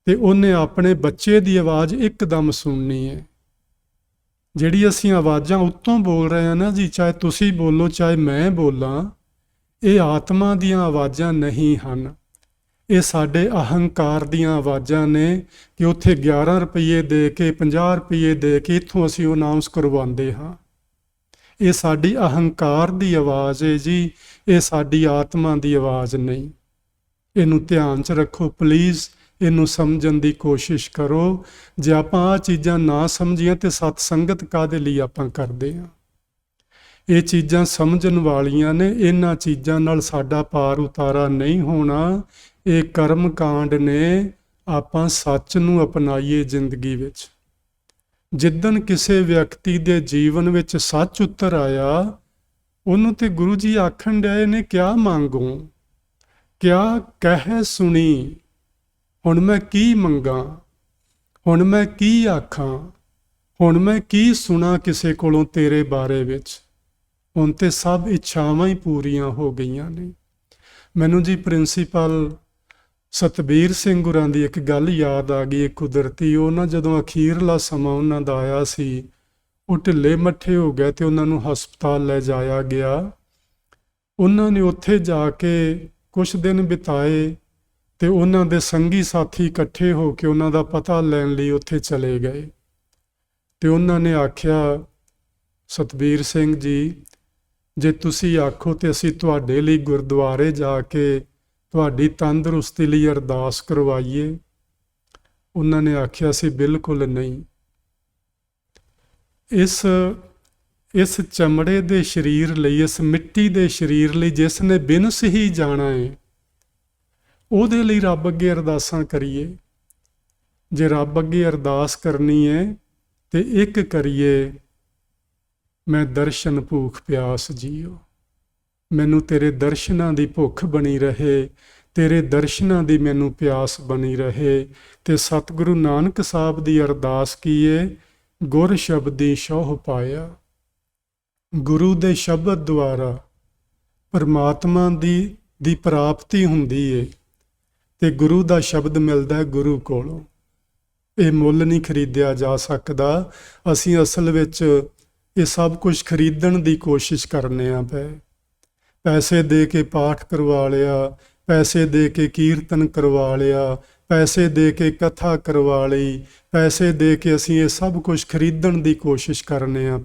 ਤੇ ਉਹਨੇ ਆਪਣੇ ਬੱਚੇ ਦੀ ਆਵਾਜ਼ ਇੱਕਦਮ ਸੁਣਨੀ ਹੈ। ਜਿਹੜੀ ਅਸੀਂ ਆਵਾਜ਼ਾਂ ਉੱਤੋਂ ਬੋਲ ਰਹੇ ਹਾਂ ਨਾ ਜੀ, ਚਾਹੇ ਤੁਸੀਂ ਬੋਲੋ ਚਾਹੇ ਮੈਂ ਬੋਲਾਂ, ਇਹ ਆਤਮਾ ਦੀਆਂ ਆਵਾਜ਼ਾਂ ਨਹੀਂ ਹਨ। ਇਹ ਸਾਡੇ ਅਹੰਕਾਰ ਦੀਆਂ ਆਵਾਜ਼ਾਂ ਨੇ ਕਿ ਉੱਥੇ 11 ਰੁਪਏ ਦੇ ਕੇ 50 ਰੁਪਏ ਦੇ ਕੇ ਇੱਥੋਂ ਅਸੀਂ ਉਹ ਅਨਾਉਂਸ ਕਰਵਾਉਂਦੇ ਹਾਂ। ਇਹ ਸਾਡੀ ਅਹੰਕਾਰ ਦੀ ਆਵਾਜ਼ ਹੈ ਜੀ, ਇਹ ਸਾਡੀ ਆਤਮਾ ਦੀ ਆਵਾਜ਼ ਨਹੀਂ। ਇਹਨੂੰ ਧਿਆਨ 'ਚ ਰੱਖੋ ਪਲੀਜ਼, ਇਹਨੂੰ ਸਮਝਣ ਦੀ ਕੋਸ਼ਿਸ਼ ਕਰੋ। ਜੇ ਆਪਾਂ ਆਹ ਚੀਜ਼ਾਂ ਨਾ ਸਮਝੀਆਂ ਤੇ ਸਤ ਸੰਗਤ ਕਾਹਦੇ ਲਈ ਆਪਾਂ ਕਰਦੇ ਹਾਂ? ਇਹ ਚੀਜ਼ਾਂ ਸਮਝਣ ਵਾਲੀਆਂ ਨੇ, ਇਹਨਾਂ ਚੀਜ਼ਾਂ ਨਾਲ ਸਾਡਾ ਪਾਰ ਉਤਾਰਾ ਨਹੀਂ ਹੋਣਾ। ਇਹ ਕਰਮ ਕਾਂਡ ਨੇ। ਆਪਾਂ ਸੱਚ ਨੂੰ ਅਪਣਾਈਏ ਜ਼ਿੰਦਗੀ ਵਿੱਚ। ਜਿੱਦਣ ਕਿਸੇ ਵਿਅਕਤੀ ਦੇ ਜੀਵਨ ਵਿੱਚ ਸੱਚ ਉਤਰ ਆਇਆ, ਉਹਨੂੰ ਤੇ ਗੁਰੂ ਜੀ ਆਖਣ ਡਏ ਨੇ, ਕਿਆ ਮੰਗੋ, ਕਿਆ ਕਹਿ ਸੁਣੀ। ਹੁਣ ਮੈਂ ਕੀ ਮੰਗਾਂ, ਹੁਣ ਮੈਂ ਕੀ ਆਖਾਂ, ਹੁਣ ਮੈਂ ਕੀ ਸੁਣਾ ਕਿਸੇ ਕੋਲੋਂ ਤੇਰੇ ਬਾਰੇ ਵਿੱਚ। ਹੁਣ ਤੇ ਸਭ ਇੱਛਾਵਾਂ ਹੀ ਪੂਰੀਆਂ ਹੋ ਗਈਆਂ ਨੇ। ਮੈਨੂੰ ਜੀ ਪ੍ਰਿੰਸੀਪਲ ਸਤਬੀਰ ਸਿੰਘ ਗੁਰਾਂ ਦੀ ਇੱਕ ਗੱਲ ਯਾਦ ਆ ਗਈ, ਕੁਦਰਤੀ। ਉਹ ਨਾ ਜਦੋਂ ਅਖੀਰਲਾ ਸਮਾਂ ਉਹਨਾਂ ਦਾ ਆਇਆ ਸੀ, ਉਹ ਢਿੱਲੇ ਮੱਠੇ ਹੋ ਗਏ ਤੇ ਉਹਨਾਂ ਨੂੰ ਹਸਪਤਾਲ ਲੈ ਜਾਇਆ ਗਿਆ। ਉਹਨਾਂ ਨੇ ਉੱਥੇ ਜਾ ਕੇ ਕੁਛ ਦਿਨ ਬਿਤਾਏ ਤੇ ਉਹਨਾਂ ਦੇ ਸੰਗੀ ਸਾਥੀ ਇਕੱਠੇ ਹੋ ਕੇ ਉਹਨਾਂ ਦਾ ਪਤਾ ਲੈਣ ਲਈ ਉੱਥੇ ਚਲੇ ਗਏ। ਤੇ ਉਹਨਾਂ ਨੇ ਆਖਿਆ, ਸਤਬੀਰ ਸਿੰਘ ਜੀ, ਜੇ ਤੁਸੀਂ ਆਖੋ ਤੇ ਅਸੀਂ ਤੁਹਾਡੇ ਲਈ ਗੁਰਦੁਆਰੇ ਜਾ ਕੇ ਤੁਹਾਡੀ ਤੰਦਰੁਸਤੀ ਲਈ ਅਰਦਾਸ ਕਰਵਾਈਏ। ਉਹਨਾਂ ਨੇ ਆਖਿਆ ਸੀ, ਬਿਲਕੁਲ ਨਹੀਂ। ਇਸ ਚਮੜੇ ਦੇ ਸਰੀਰ ਲਈ, ਇਸ ਮਿੱਟੀ ਦੇ ਸਰੀਰ ਲਈ ਜਿਸ ਨੇ ਬਿਨਸ ਹੀ ਜਾਣਾ ਹੈ, ਉਹਦੇ ਲਈ ਰੱਬ ਅੱਗੇ ਅਰਦਾਸਾਂ ਕਰੀਏ। ਜੇ ਰੱਬ ਅੱਗੇ ਅਰਦਾਸ ਕਰਨੀ ਹੈ ਤੇ ਇੱਕ ਕਰੀਏ, ਮੈਂ ਦਰਸ਼ਨ ਭੂਖ ਪਿਆਸ ਜੀਓ। ਮੈਨੂੰ ਤੇਰੇ ਦਰਸ਼ਨਾਂ ਦੀ ਭੁੱਖ ਬਣੀ ਰਹੇ, ਤੇਰੇ ਦਰਸ਼ਨਾਂ ਦੀ ਮੈਨੂੰ ਪਿਆਸ ਬਣੀ ਰਹੇ। ਤੇ ਸਤਿਗੁਰੂ ਨਾਨਕ ਸਾਹਿਬ ਦੀ ਅਰਦਾਸ ਕੀਏ, ਗੁਰ ਸ਼ਬਦੀ ਸ਼ੌਹ ਪਾਇਆ। ਗੁਰੂ ਦੇ ਸ਼ਬਦ ਦੁਆਰਾ ਪਰਮਾਤਮਾ ਦੀ ਪ੍ਰਾਪਤੀ ਹੁੰਦੀ ਏ ਤੇ ਗੁਰੂ ਦਾ ਸ਼ਬਦ ਮਿਲਦਾ ਹੈ ਗੁਰੂ ਕੋਲੋਂ। ਇਹ ਮੁੱਲ ਨਹੀਂ ਖਰੀਦਿਆ ਜਾ ਸਕਦਾ। ਅਸੀਂ ਅਸਲ ਵਿੱਚ ਇਹ ਸਭ ਕੁਝ ਖਰੀਦਣ ਦੀ ਕੋਸ਼ਿਸ਼ ਕਰਨੇ ਆ ਪੈਸੇ ਦੇ ਕੇ ਪਾਠ ਕਰਵਾ ਲਿਆ, ਪੈਸੇ ਦੇ ਕੇ ਕੀਰਤਨ ਕਰਵਾ ਲਿਆ, ਪੈਸੇ ਦੇ ਕੇ ਕਥਾ ਕਰਵਾ ਲਈ, ਪੈਸੇ ਦੇ ਕੇ ਅਸੀਂ ਇਹ ਸਭ ਕੁਝ ਖਰੀਦਣ ਦੀ ਕੋਸ਼ਿਸ਼ ਕਰਨੇ ਆ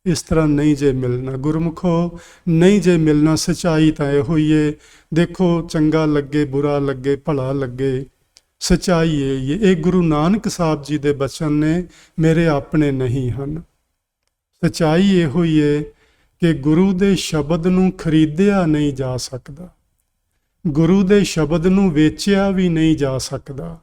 ਇਸ ਤਰ੍ਹਾਂ ਨਹੀਂ ਜੇ ਮਿਲਣਾ ਗੁਰਮੁਖੋ, ਨਹੀਂ ਜੇ ਮਿਲਣਾ। ਸੱਚਾਈ ਤਾਂ ਇਹੋ ਹੀ ਏ। ਦੇਖੋ, ਚੰਗਾ ਲੱਗੇ ਬੁਰਾ ਲੱਗੇ ਭਲਾ ਲੱਗੇ, ਸੱਚਾਈ ਇਹ ਗੁਰੂ ਨਾਨਕ ਸਾਹਿਬ ਜੀ ਦੇ ਬਚਨ ਨੇ, ਮੇਰੇ ਆਪਣੇ ਨਹੀਂ ਹਨ। ਸੱਚਾਈ ਇਹੋ ਹੀ ਏ ਕਿ ਗੁਰੂ ਦੇ ਸ਼ਬਦ ਨੂੰ ਖਰੀਦਿਆ ਨਹੀਂ ਜਾ ਸਕਦਾ, ਗੁਰੂ ਦੇ ਸ਼ਬਦ ਨੂੰ ਵੇਚਿਆ ਵੀ ਨਹੀਂ ਜਾ ਸਕਦਾ।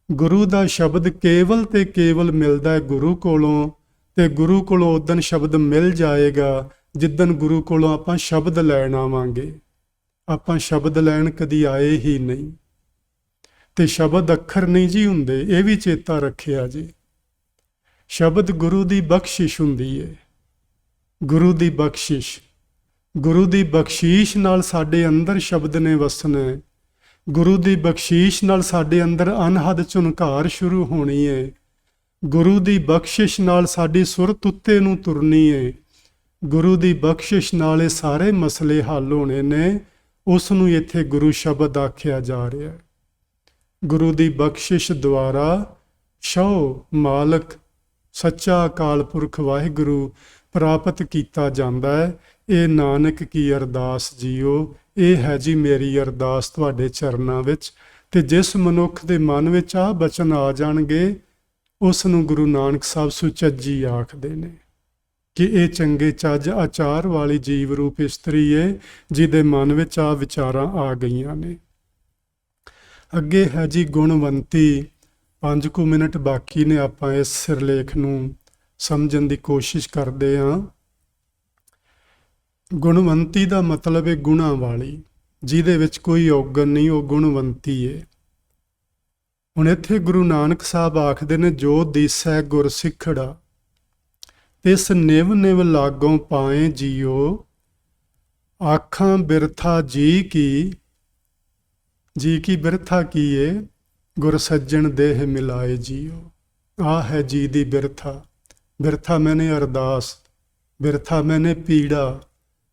ਗੁਰੂ ਦਾ ਸ਼ਬਦ ਕੇਵਲ ਤੇ ਕੇਵਲ ਮਿਲਦਾ ਹੈ ਗੁਰੂ ਕੋਲੋਂ, ਤੇ ਗੁਰੂ ਕੋਲੋਂ ਉਦਣ ਸ਼ਬਦ ਮਿਲ ਜਾਏਗਾ ਜਿੱਦਣ ਗੁਰੂ ਕੋਲੋਂ ਆਪਾਂ ਸ਼ਬਦ ਲੈਣ ਆਵਾਂਗੇ। ਆਪਾਂ ਸ਼ਬਦ ਲੈਣ ਕਦੀ ਆਏ ਹੀ ਨਹੀਂ। ਤੇ ਸ਼ਬਦ ਅੱਖਰ ਨਹੀਂ ਜੀ ਹੁੰਦੇ, ਇਹ ਵੀ ਚੇਤਾ ਰੱਖਿਆ ਜੀ। ਸ਼ਬਦ ਗੁਰੂ ਦੀ ਬਖਸ਼ਿਸ਼ ਹੁੰਦੀ ਏ, ਗੁਰੂ ਦੀ ਬਖਸ਼ਿਸ਼। ਗੁਰੂ ਦੀ ਬਖਸ਼ੀਸ਼ ਨਾਲ ਸਾਡੇ ਅੰਦਰ ਸ਼ਬਦ ਨੇ ਵਸਣਾ ਹੈ। ਗੁਰੂ ਦੀ ਬਖਸ਼ੀਸ਼ ਨਾਲ ਸਾਡੇ ਅੰਦਰ ਅਨਹਦ ਝੁਨਕਾਰ ਸ਼ੁਰੂ ਹੋਣੀ ਏ। ਗੁਰੂ ਦੀ ਬਖਸ਼ਿਸ਼ ਨਾਲ ਸਾਡੀ ਸੁਰਤ ਉੱਤੇ ਨੂੰ ਤੁਰਨੀ ਏ। ਗੁਰੂ ਦੀ ਬਖਸ਼ਿਸ਼ ਨਾਲ ਇਹ ਸਾਰੇ ਮਸਲੇ ਹੱਲ ਹੋਣੇ ਨੇ। ਉਸ ਨੂੰ ਇੱਥੇ ਗੁਰੂ ਸ਼ਬਦ ਆਖਿਆ ਜਾ ਰਿਹਾ ਹੈ। ਗੁਰੂ ਦੀ ਬਖਸ਼ਿਸ਼ ਦੁਆਰਾ ਸ਼ੌ ਮਾਲਕ ਸੱਚਾ ਅਕਾਲ ਪੁਰਖ ਵਾਹਿਗੁਰੂ ਪ੍ਰਾਪਤ ਕੀਤਾ ਜਾਂਦਾ ਹੈ। ਇਹ ਨਾਨਕ ਕੀ ਅਰਦਾਸ ਜੀਓ, ਇਹ ਹੈ ਜੀ ਮੇਰੀ ਅਰਦਾਸ ਤੁਹਾਡੇ ਚਰਨਾਂ ਵਿੱਚ। ਤੇ ਜਿਸ ਮਨੁੱਖ ਦੇ ਮਨ ਵਿੱਚ ਆਹ ਬਚਨ ਆ ਜਾਣਗੇ, ਉਸ ਨੂੰ ਗੁਰੂ ਨਾਨਕ ਸਾਹਿਬ ਸੁਚੱਜੀ ਆਖਦੇ ਨੇ ਕਿ ਇਹ ਚੰਗੇ ਚੱਜ ਆਚਾਰ ਵਾਲੀ ਜੀਵ ਰੂਪ ਇਸਤਰੀ ਏ, ਜਿਹਦੇ ਮਨ ਵਿੱਚ ਆ ਵਿਚਾਰਾਂ ਆ ਗਈਆਂ ਨੇ। ਅੱਗੇ ਹੈ ਜੀ ਗੁਣਵੰਤੀ। 5 ਕੁ ਮਿੰਟ ਬਾਕੀ ਨੇ, ਆਪਾਂ ਇਸ ਸਿਰਲੇਖ ਨੂੰ ਸਮਝਣ ਦੀ ਕੋਸ਼ਿਸ਼ ਕਰਦੇ ਹਾਂ। ਗੁਣਵੰਤੀ ਦਾ ਮਤਲਬ ਹੈ ਗੁਣਾਂ ਵਾਲੀ, ਜਿਹਦੇ ਵਿੱਚ ਕੋਈ ਔਗਣ ਨਹੀਂ, ਉਹ ਗੁਣਵੰਤੀ ਏ। ਹੁਣ ਇੱਥੇ ਗੁਰੂ ਨਾਨਕ ਸਾਹਿਬ ਆਖਦੇ ਨੇ, ਜੋ ਦੀਸੈ ਗੁਰ ਸਿੱਖੜਾ ਤਿਸ ਨਿਵ ਨਿਵ ਲਾਗੋਂ ਪਾਏ ਜੀਓ। ਆਖਾਂ ਬਿਰਥਾ ਜੀ ਕੀ ਬਿਰਥਾ ਕੀ ਏ, ਗੁਰ ਸੱਜਣ ਦੇਹ ਮਿਲਾਏ ਜੀਓ। ਆ ਹੈ ਜੀ ਦੀ ਬਿਰਥਾ। ਬਿਰਥਾ ਮੈਨੇ ਅਰਦਾਸ, ਬਿਰਥਾ ਮੈਨੇ ਪੀੜਾ,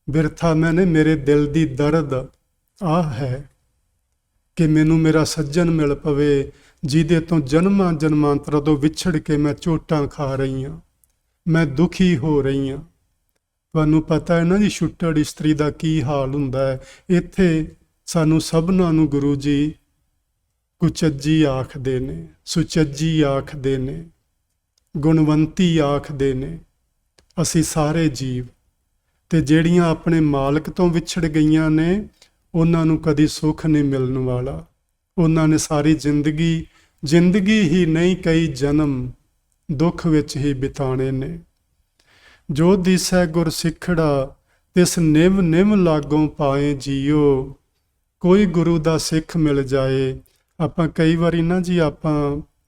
ਬਿਰਥਾ ਮੈਨੇ ਮੇਰੇ ਦਿਲ ਦੀ ਦਰਦ। ਆਹ ਹੈ ਕਿ ਮੈਨੂੰ ਮੇਰਾ ਸੱਜਣ ਮਿਲ ਪਵੇ, ਜਿਹਦੇ ਤੋਂ ਜਨਮਾਂ ਜਨਮਾਂਤਰਾਂ ਤੋਂ ਵਿਛੜ ਕੇ ਮੈਂ ਚੋਟਾਂ ਖਾ ਰਹੀ ਹਾਂ, ਮੈਂ ਦੁਖੀ ਹੋ ਰਹੀ ਹਾਂ। ਤੁਹਾਨੂੰ ਪਤਾ ਹੈ ਨਾ ਜੀ, ਛੁੱਟੜ ਇਸਤਰੀ ਦਾ ਕੀ ਹਾਲ ਹੁੰਦਾ ਹੈ। ਇੱਥੇ ਸਾਨੂੰ ਸਭਨਾਂ ਨੂੰ ਗੁਰੂ ਜੀ ਕੁਚੱਜੀ ਆਖਦੇ ਨੇ, ਸੁਚੱਜੀ ਆਖਦੇ ਨੇ, ਗੁਣਵੰਤੀ ਆਖਦੇ ਨੇ। ਅਸੀਂ ਸਾਰੇ ਜੀਵ, ਤੇ ਜਿਹੜੀਆਂ ਆਪਣੇ ਮਾਲਕ ਤੋਂ ਵਿਛੜ ਗਈਆਂ ਨੇ, ਉਹਨਾਂ ਨੂੰ ਕਦੀ ਸੁੱਖ ਨਹੀਂ ਮਿਲਣ ਵਾਲਾ। ਉਹਨਾਂ ਨੇ ਸਾਰੀ ਜ਼ਿੰਦਗੀ ਹੀ ਨਹੀਂ, ਕਈ ਜਨਮ ਦੁੱਖ ਵਿੱਚ ਹੀ ਬਿਤਾਣੇ ਨੇ। ਜੋ ਦੀਸੈ ਗੁਰ ਸਿੱਖੜਾ ਤਿਸ ਨਿਵ ਨਿਵ ਲਾਗੋਂ ਪਾਏ ਜੀਓ। ਕੋਈ ਗੁਰੂ ਦਾ ਸਿੱਖ ਮਿਲ ਜਾਏ। ਆਪਾਂ ਕਈ ਵਾਰੀ ਨਾ ਜੀ, ਆਪਾਂ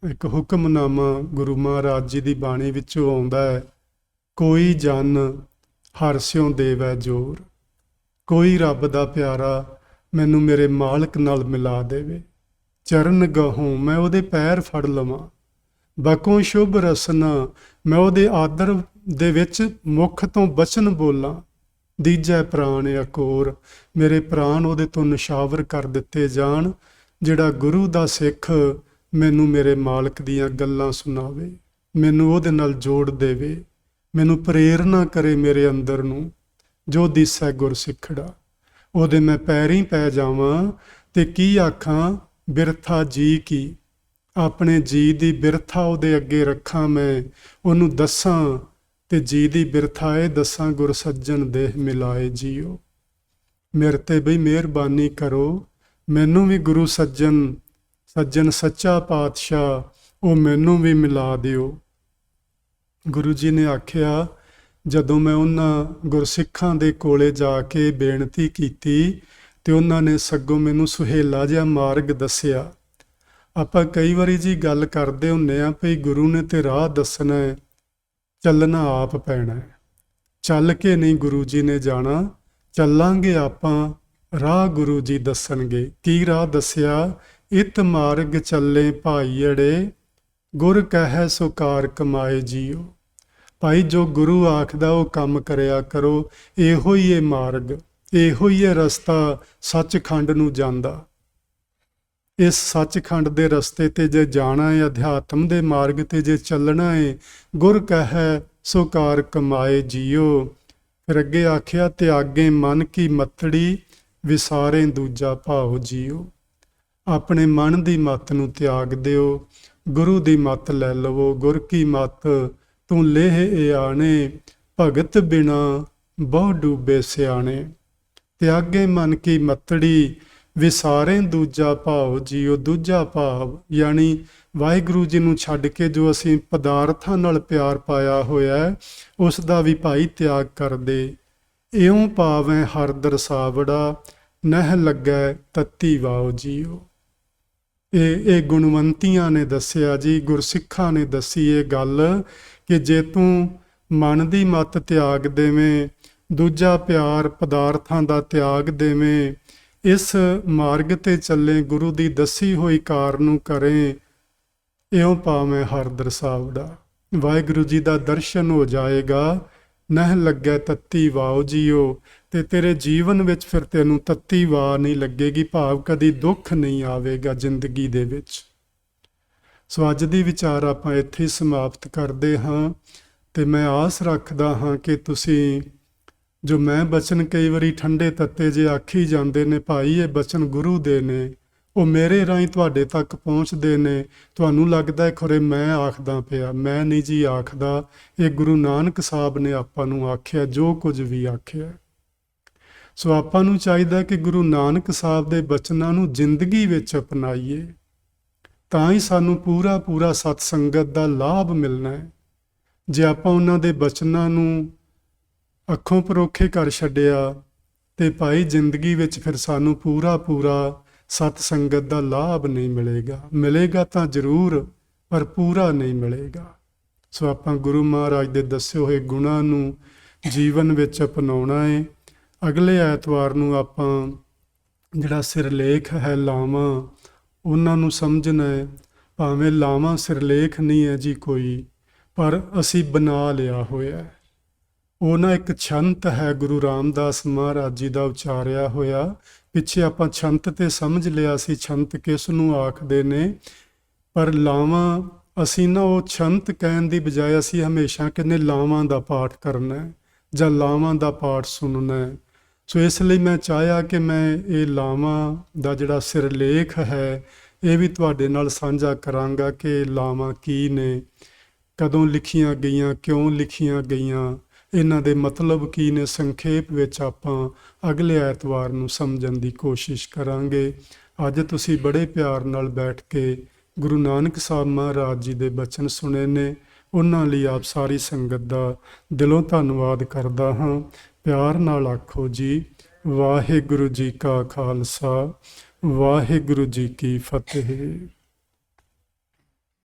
ਇੱਕ ਹੁਕਮਨਾਮਾ ਗੁਰੂ ਮਹਾਰਾਜ ਜੀ ਦੀ ਬਾਣੀ ਵਿੱਚੋਂ ਆਉਂਦਾ ਹੈ, ਕੋਈ ਜਨ ਹਰਿ ਸਿਉ ਦੇਵੈ ਜੋਰ। ਕੋਈ ਰੱਬ ਦਾ ਪਿਆਰਾ ਮੈਨੂੰ ਮੇਰੇ ਮਾਲਕ ਨਾਲ ਮਿਲਾ ਦੇਵੇ। ਚਰਨ ਗਹੋਂ ਮੈਂ ਉਹਦੇ ਪੈਰ ਫੜ ਲਵਾਂ। ਬਕੋਂ ਸ਼ੁਭ ਰਸਨਾ ਮੈਂ ਉਹਦੇ ਆਦਰ ਦੇ ਵਿੱਚ ਮੁਖ ਤੋਂ ਬਚਨ ਬੋਲਾਂ। ਦੀਜੈ ਪ੍ਰਾਣ ਅਕੋਰ ਮੇਰੇ ਪ੍ਰਾਣ ਉਹਦੇ ਤੋਂ ਨਿਸ਼ਾਵਰ ਕਰ ਦਿੱਤੇ ਜਾਣ। ਜਿਹੜਾ ਗੁਰੂ ਦਾ ਸਿੱਖ ਮੈਨੂੰ ਮੇਰੇ ਮਾਲਕ ਦੀਆਂ ਗੱਲਾਂ ਸੁਣਾਵੇ, ਮੈਨੂੰ ਉਹਦੇ ਨਾਲ ਜੋੜ ਦੇਵੇ, ਮੈਨੂੰ ਪ੍ਰੇਰਨਾ ਕਰੇ ਮੇਰੇ ਅੰਦਰ ਨੂੰ। ਜੋ ਦੀਸੈ ਗੁਰ ਸਿੱਖੜਾ, ਉਹਦੇ ਮੈਂ ਪੈਰੀਂ ਪੈ ਜਾਵਾਂ। ਤੇ ਕੀ ਆਖਾਂ, ਬਿਰਥਾ ਜੀ ਕੀ, ਆਪਣੇ ਜੀ ਦੀ ਬਿਰਥਾ ਉਹਦੇ ਅੱਗੇ ਰੱਖਾਂ, ਮੈਂ ਉਹਨੂੰ ਦੱਸਾਂ। ਤੇ ਜੀ ਦੀ ਬਿਰਥਾ ਇਹ ਦੱਸਾਂ, ਗੁਰ ਸੱਜਣ ਦੇਹ ਮਿਲਾਏ ਜੀਓ। ਮੇਰੇ ਤੇ ਬਈ ਮਿਹਰਬਾਨੀ ਕਰੋ, ਮੈਨੂੰ ਵੀ ਗੁਰੂ ਸੱਜਣ ਸੱਚਾ ਪਾਤਸ਼ਾਹ ਉਹ ਮੈਨੂੰ ਵੀ ਮਿਲਾ ਦਿਓ। ਗੁਰੂ ਜੀ ਨੇ ਆਖਿਆ, ਜਦੋਂ ਮੈਂ ਉਹਨਾਂ ਗੁਰਸਿੱਖਾਂ ਦੇ ਕੋਲੇ ਜਾ ਕੇ ਬੇਨਤੀ ਕੀਤੀ ਤੇ ਉਹਨਾਂ ਨੇ ਸਗੋਂ ਮੈਨੂੰ ਸੁਹੇਲਾ ਜਿਹਾ ਮਾਰਗ ਦੱਸਿਆ। ਆਪਾਂ ਕਈ ਵਾਰੀ ਜੀ ਗੱਲ ਕਰਦੇ ਹੁੰਦੇ ਆ ਭਈ ਗੁਰੂ ਨੇ ਤੇ ਰਾਹ ਦੱਸਣਾ ਹੈ, ਚੱਲਣਾ ਆਪ ਪੈਣਾ ਹੈ। ਚੱਲ ਕੇ ਨਹੀਂ ਗੁਰੂ ਜੀ ਨੇ ਜਾਣਾ, ਚੱਲਾਂਗੇ ਆਪਾਂ, ਰਾਹ ਗੁਰੂ ਜੀ ਦੱਸਣਗੇ। ਕੀ ਰਾਹ ਦੱਸਿਆ? ਇਤ ਮਾਰਗ ਚੱਲੇ ਭਾਈੜੇ, ਗੁਰ ਕਹਿ ਸੋ ਕਾਰ ਕਮਾਏ ਜੀਓ। ਭਾਈ ਜੋ ਗੁਰੂ ਆਖਦਾ ਉਹ ਕੰਮ ਕਰਿਆ ਕਰੋ। ਇਹੋ ਹੀ ਇਹ ਮਾਰਗ, ਇਹੋ ਹੀ ਇਹ ਰਸਤਾ ਸੱਚਖੰਡ ਨੂੰ ਜਾਂਦਾ। ਇਸ ਸੱਚਖੰਡ ਦੇ ਰਸਤੇ ਤੇ ਜੇ ਜਾਣਾ ਹੈ, ਅਧਿਆਤਮ ਦੇ ਮਾਰਗ ਤੇ ਜੇ ਚੱਲਣਾ ਹੈ, ਗੁਰ ਕਹਿ ਸੋ ਕਾਰ ਕਮਾਏ ਜੀਓ। ਫਿਰ ਅੱਗੇ ਆਖਿਆ, ਤਿਆਗੇ ਮਨ ਕੀ ਮਤੜੀ, ਵਿਸਾਰੇ ਦੂਜਾ ਭਾਉ ਜੀਓ। ਆਪਣੇ ਮਨ ਦੀ ਮੱਤ ਨੂੰ ਤਿਆਗ ਦਿਓ, ਗੁਰੂ ਦੀ ਮੱਤ ਲੈ ਲਵੋ। ਗੁਰ ਕੀ ਮੱਤ ਤੂੰ ਲੇਹ ਏ ਆਣੇ, ਭਗਤ ਬਿਨਾ ਬਹੁ ਡੂਬੇ ਸਿਆਣੇ। ਤਿਆਗੇ ਮਨ ਕੀ ਮਤੜੀ, ਵਿਸਾਰੇ ਦੂਜਾ ਭਾਵ ਜੀਓ। ਦੂਜਾ ਭਾਵ ਯਾਨੀ ਵਾਹਿਗੁਰੂ ਜੀ ਨੂੰ ਛੱਡ ਕੇ ਜੋ ਅਸੀਂ ਪਦਾਰਥਾਂ ਨਾਲ ਪਿਆਰ ਪਾਇਆ ਹੋਇਆ ਹੈ, ਉਸ ਦਾ ਵੀ ਭਾਈ ਤਿਆਗ ਕਰ ਦੇ। ਇਉਂ ਪਾਵੈ ਹਰ ਦਰਸਾਵੜਾ, ਨਹਿ ਲੱਗੈ ਤੱਤੀ ਵਾਓ ਜੀਓ। ਇਹ ਗੁਣਵੰਤੀਆਂ ਨੇ ਦੱਸਿਆ ਜੀ, ਗੁਰਸਿੱਖਾਂ ਨੇ ਦੱਸੀ ਇਹ ਗੱਲ ਕਿ ਜੇ ਤੂੰ ਮਨ ਦੀ ਮੱਤ ਤਿਆਗ ਦੇਵੇਂ, ਦੂਜਾ ਪਿਆਰ ਪਦਾਰਥਾਂ ਦਾ ਤਿਆਗ ਦੇਵੇਂ, ਇਸ ਮਾਰਗ ਤੇ ਚੱਲੇ, ਗੁਰੂ ਦੀ ਦੱਸੀ ਹੋਈ ਕਾਰ ਨੂੰ ਕਰੇ, ਇਉਂ ਪਾਵੇਂ ਹਰ ਦਰਸਾਵੜਾ। ਵਾਹਿਗੁਰੂ ਜੀ ਦਾ ਦਰਸ਼ਨ ਹੋ ਜਾਏਗਾ, ਨਹਿ ਲੱਗੈ ਤੱਤੀ ਵਾਓ ਜੀਓ। ਤੇ ਤੇਰੇ ਜੀਵਨ ਵਿੱਚ ਫਿਰ ਤੈਨੂੰ ਤੱਤੀ ਵਾਹ ਨਹੀਂ ਲੱਗੇਗੀ, ਭਾਵ ਕਦੀ ਦੁੱਖ ਨਹੀਂ ਆਵੇਗਾ ਜ਼ਿੰਦਗੀ ਦੇ ਵਿੱਚ। ਸੋ ਅੱਜ ਦੀ ਵਿਚਾਰ ਆਪਾਂ ਇੱਥੇ ਹੀ ਸਮਾਪਤ ਕਰਦੇ ਹਾਂ ਤੇ ਮੈਂ ਆਸ ਰੱਖਦਾ ਹਾਂ ਕਿ ਤੁਸੀਂ ਜੋ ਮੈਂ ਬਚਨ ਕਈ ਵਾਰੀ ਠੰਡੇ ਤੱਤੇ ਜੇ ਆਖੀ ਜਾਂਦੇ ਨੇ, ਭਾਈ ਇਹ ਬਚਨ ਗੁਰੂ ਦੇ ਨੇ, ਉਹ ਮੇਰੇ ਰਾਹੀਂ ਤੁਹਾਡੇ ਤੱਕ ਪਹੁੰਚਦੇ ਨੇ। ਤੁਹਾਨੂੰ ਲੱਗਦਾ ਹੈ ਖਰੇ ਮੈਂ ਆਖਦਾ ਪਿਆ, ਮੈਂ ਨਹੀਂ ਜੀ ਆਖਦਾ। ਇਹ ਗੁਰੂ ਨਾਨਕ ਸਾਹਿਬ ਨੇ ਆਪਾਂ ਨੂੰ ਆਖਿਆ, ਜੋ ਕੁਝ ਵੀ ਆਖਿਆ। ਸੋ ਆਪਾਂ ਨੂੰ ਚਾਹੀਦਾ ਕਿ ਗੁਰੂ ਨਾਨਕ ਸਾਹਿਬ ਦੇ ਬਚਨਾਂ ਨੂੰ ਜ਼ਿੰਦਗੀ ਵਿੱਚ ਅਪਣਾਈਏ, ਤਾਂ ਹੀ ਸਾਨੂੰ ਪੂਰਾ ਸਤ ਸੰਗਤ ਦਾ ਲਾਭ ਮਿਲਣਾ ਹੈ। ਜੇ ਆਪਾਂ ਉਹਨਾਂ ਦੇ ਬਚਨਾਂ ਨੂੰ ਅੱਖੋਂ ਪਰੋਖੇ ਕਰ ਛੱਡਿਆ ਤੇ ਭਾਈ ਜ਼ਿੰਦਗੀ ਵਿੱਚ ਫਿਰ ਸਾਨੂੰ ਪੂਰਾ ਸਤ ਸੰਗਤ ਦਾ ਲਾਭ ਨਹੀਂ ਮਿਲੇਗਾ। ਮਿਲੇਗਾ ਤਾਂ ਜ਼ਰੂਰ, ਪਰ ਪੂਰਾ ਨਹੀਂ ਮਿਲੇਗਾ। ਸੋ ਆਪਾਂ ਗੁਰੂ ਮਹਾਰਾਜ ਦੇ ਦੱਸੇ ਹੋਏ ਗੁਣਾਂ ਨੂੰ ਜੀਵਨ ਵਿੱਚ ਅਪਣਾਉਣਾ ਹੈ। ਅਗਲੇ ਐਤਵਾਰ ਨੂੰ ਆਪਾਂ ਜਿਹੜਾ ਸਿਰਲੇਖ ਹੈ ਲਾਵਾਂ, ਉਹਨਾਂ ਨੂੰ ਸਮਝਣਾ ਹੈ। ਭਾਵੇਂ ਲਾਵਾਂ ਸਿਰਲੇਖ ਨਹੀਂ ਹੈ ਜੀ ਕੋਈ, ਪਰ ਅਸੀਂ ਬਣਾ ਲਿਆ ਹੋਇਆ ਹੈ। ਉਹ ਨਾ ਇੱਕ ਛੰਤ ਹੈ, ਗੁਰੂ ਰਾਮਦਾਸ ਮਹਾਰਾਜ ਜੀ ਦਾ ਉਚਾਰਿਆ ਹੋਇਆ। ਪਿੱਛੇ ਆਪਾਂ ਛੰਤ ਤੇ ਸਮਝ ਲਿਆ ਸੀ, ਛੰਤ ਕਿਸ ਨੂੰ ਆਖਦੇ ਨੇ, ਪਰ ਲਾਵਾਂ ਅਸੀਂ ਨਾ ਉਹ ਛੰਤ ਕਹਿਣ ਦੀ ਬਜਾਏ ਅਸੀਂ ਹਮੇਸ਼ਾ ਕਹਿੰਦੇ ਲਾਵਾਂ ਦਾ ਪਾਠ ਕਰਨਾ ਹੈ ਜਾਂ ਲਾਵਾਂ ਦਾ ਪਾਠ ਸੁਣਨਾ ਹੈ। ਸੋ ਇਸ ਲਈ ਮੈਂ ਚਾਹਿਆ ਕਿ ਮੈਂ ਇਹ ਲਾਵਾਂ ਦਾ ਜਿਹੜਾ ਸਿਰਲੇਖ ਹੈ ਇਹ ਵੀ ਤੁਹਾਡੇ ਨਾਲ ਸਾਂਝਾ ਕਰਾਂਗਾ ਕਿ ਲਾਵਾਂ ਕੀ ਨੇ, ਕਦੋਂ ਲਿਖੀਆਂ ਗਈਆਂ, ਕਿਉਂ ਲਿਖੀਆਂ ਗਈਆਂ, ਇਹਨਾਂ ਦੇ ਮਤਲਬ ਕੀ ਨੇ। ਸੰਖੇਪ ਵਿੱਚ ਆਪਾਂ ਅਗਲੇ ਐਤਵਾਰ ਨੂੰ ਸਮਝਣ ਦੀ ਕੋਸ਼ਿਸ਼ ਕਰਾਂਗੇ। ਅੱਜ ਤੁਸੀਂ ਬੜੇ ਪਿਆਰ ਨਾਲ ਬੈਠ ਕੇ ਗੁਰੂ ਨਾਨਕ ਸਾਹਿਬ ਮਹਾਰਾਜ ਜੀ ਦੇ ਬਚਨ ਸੁਣੇ ਨੇ, ਉਹਨਾਂ ਲਈ ਆਪ ਸਾਰੀ ਸੰਗਤ ਦਾ ਦਿਲੋਂ ਧੰਨਵਾਦ ਕਰਦਾ ਹਾਂ। ਪਿਆਰ ਨਾਲ ਆਖੋ ਜੀ, ਵਾਹਿਗੁਰੂ ਜੀ ਕਾ ਖਾਲਸਾ, ਵਾਹਿਗੁਰੂ ਜੀ ਕੀ ਫਤਿਹ।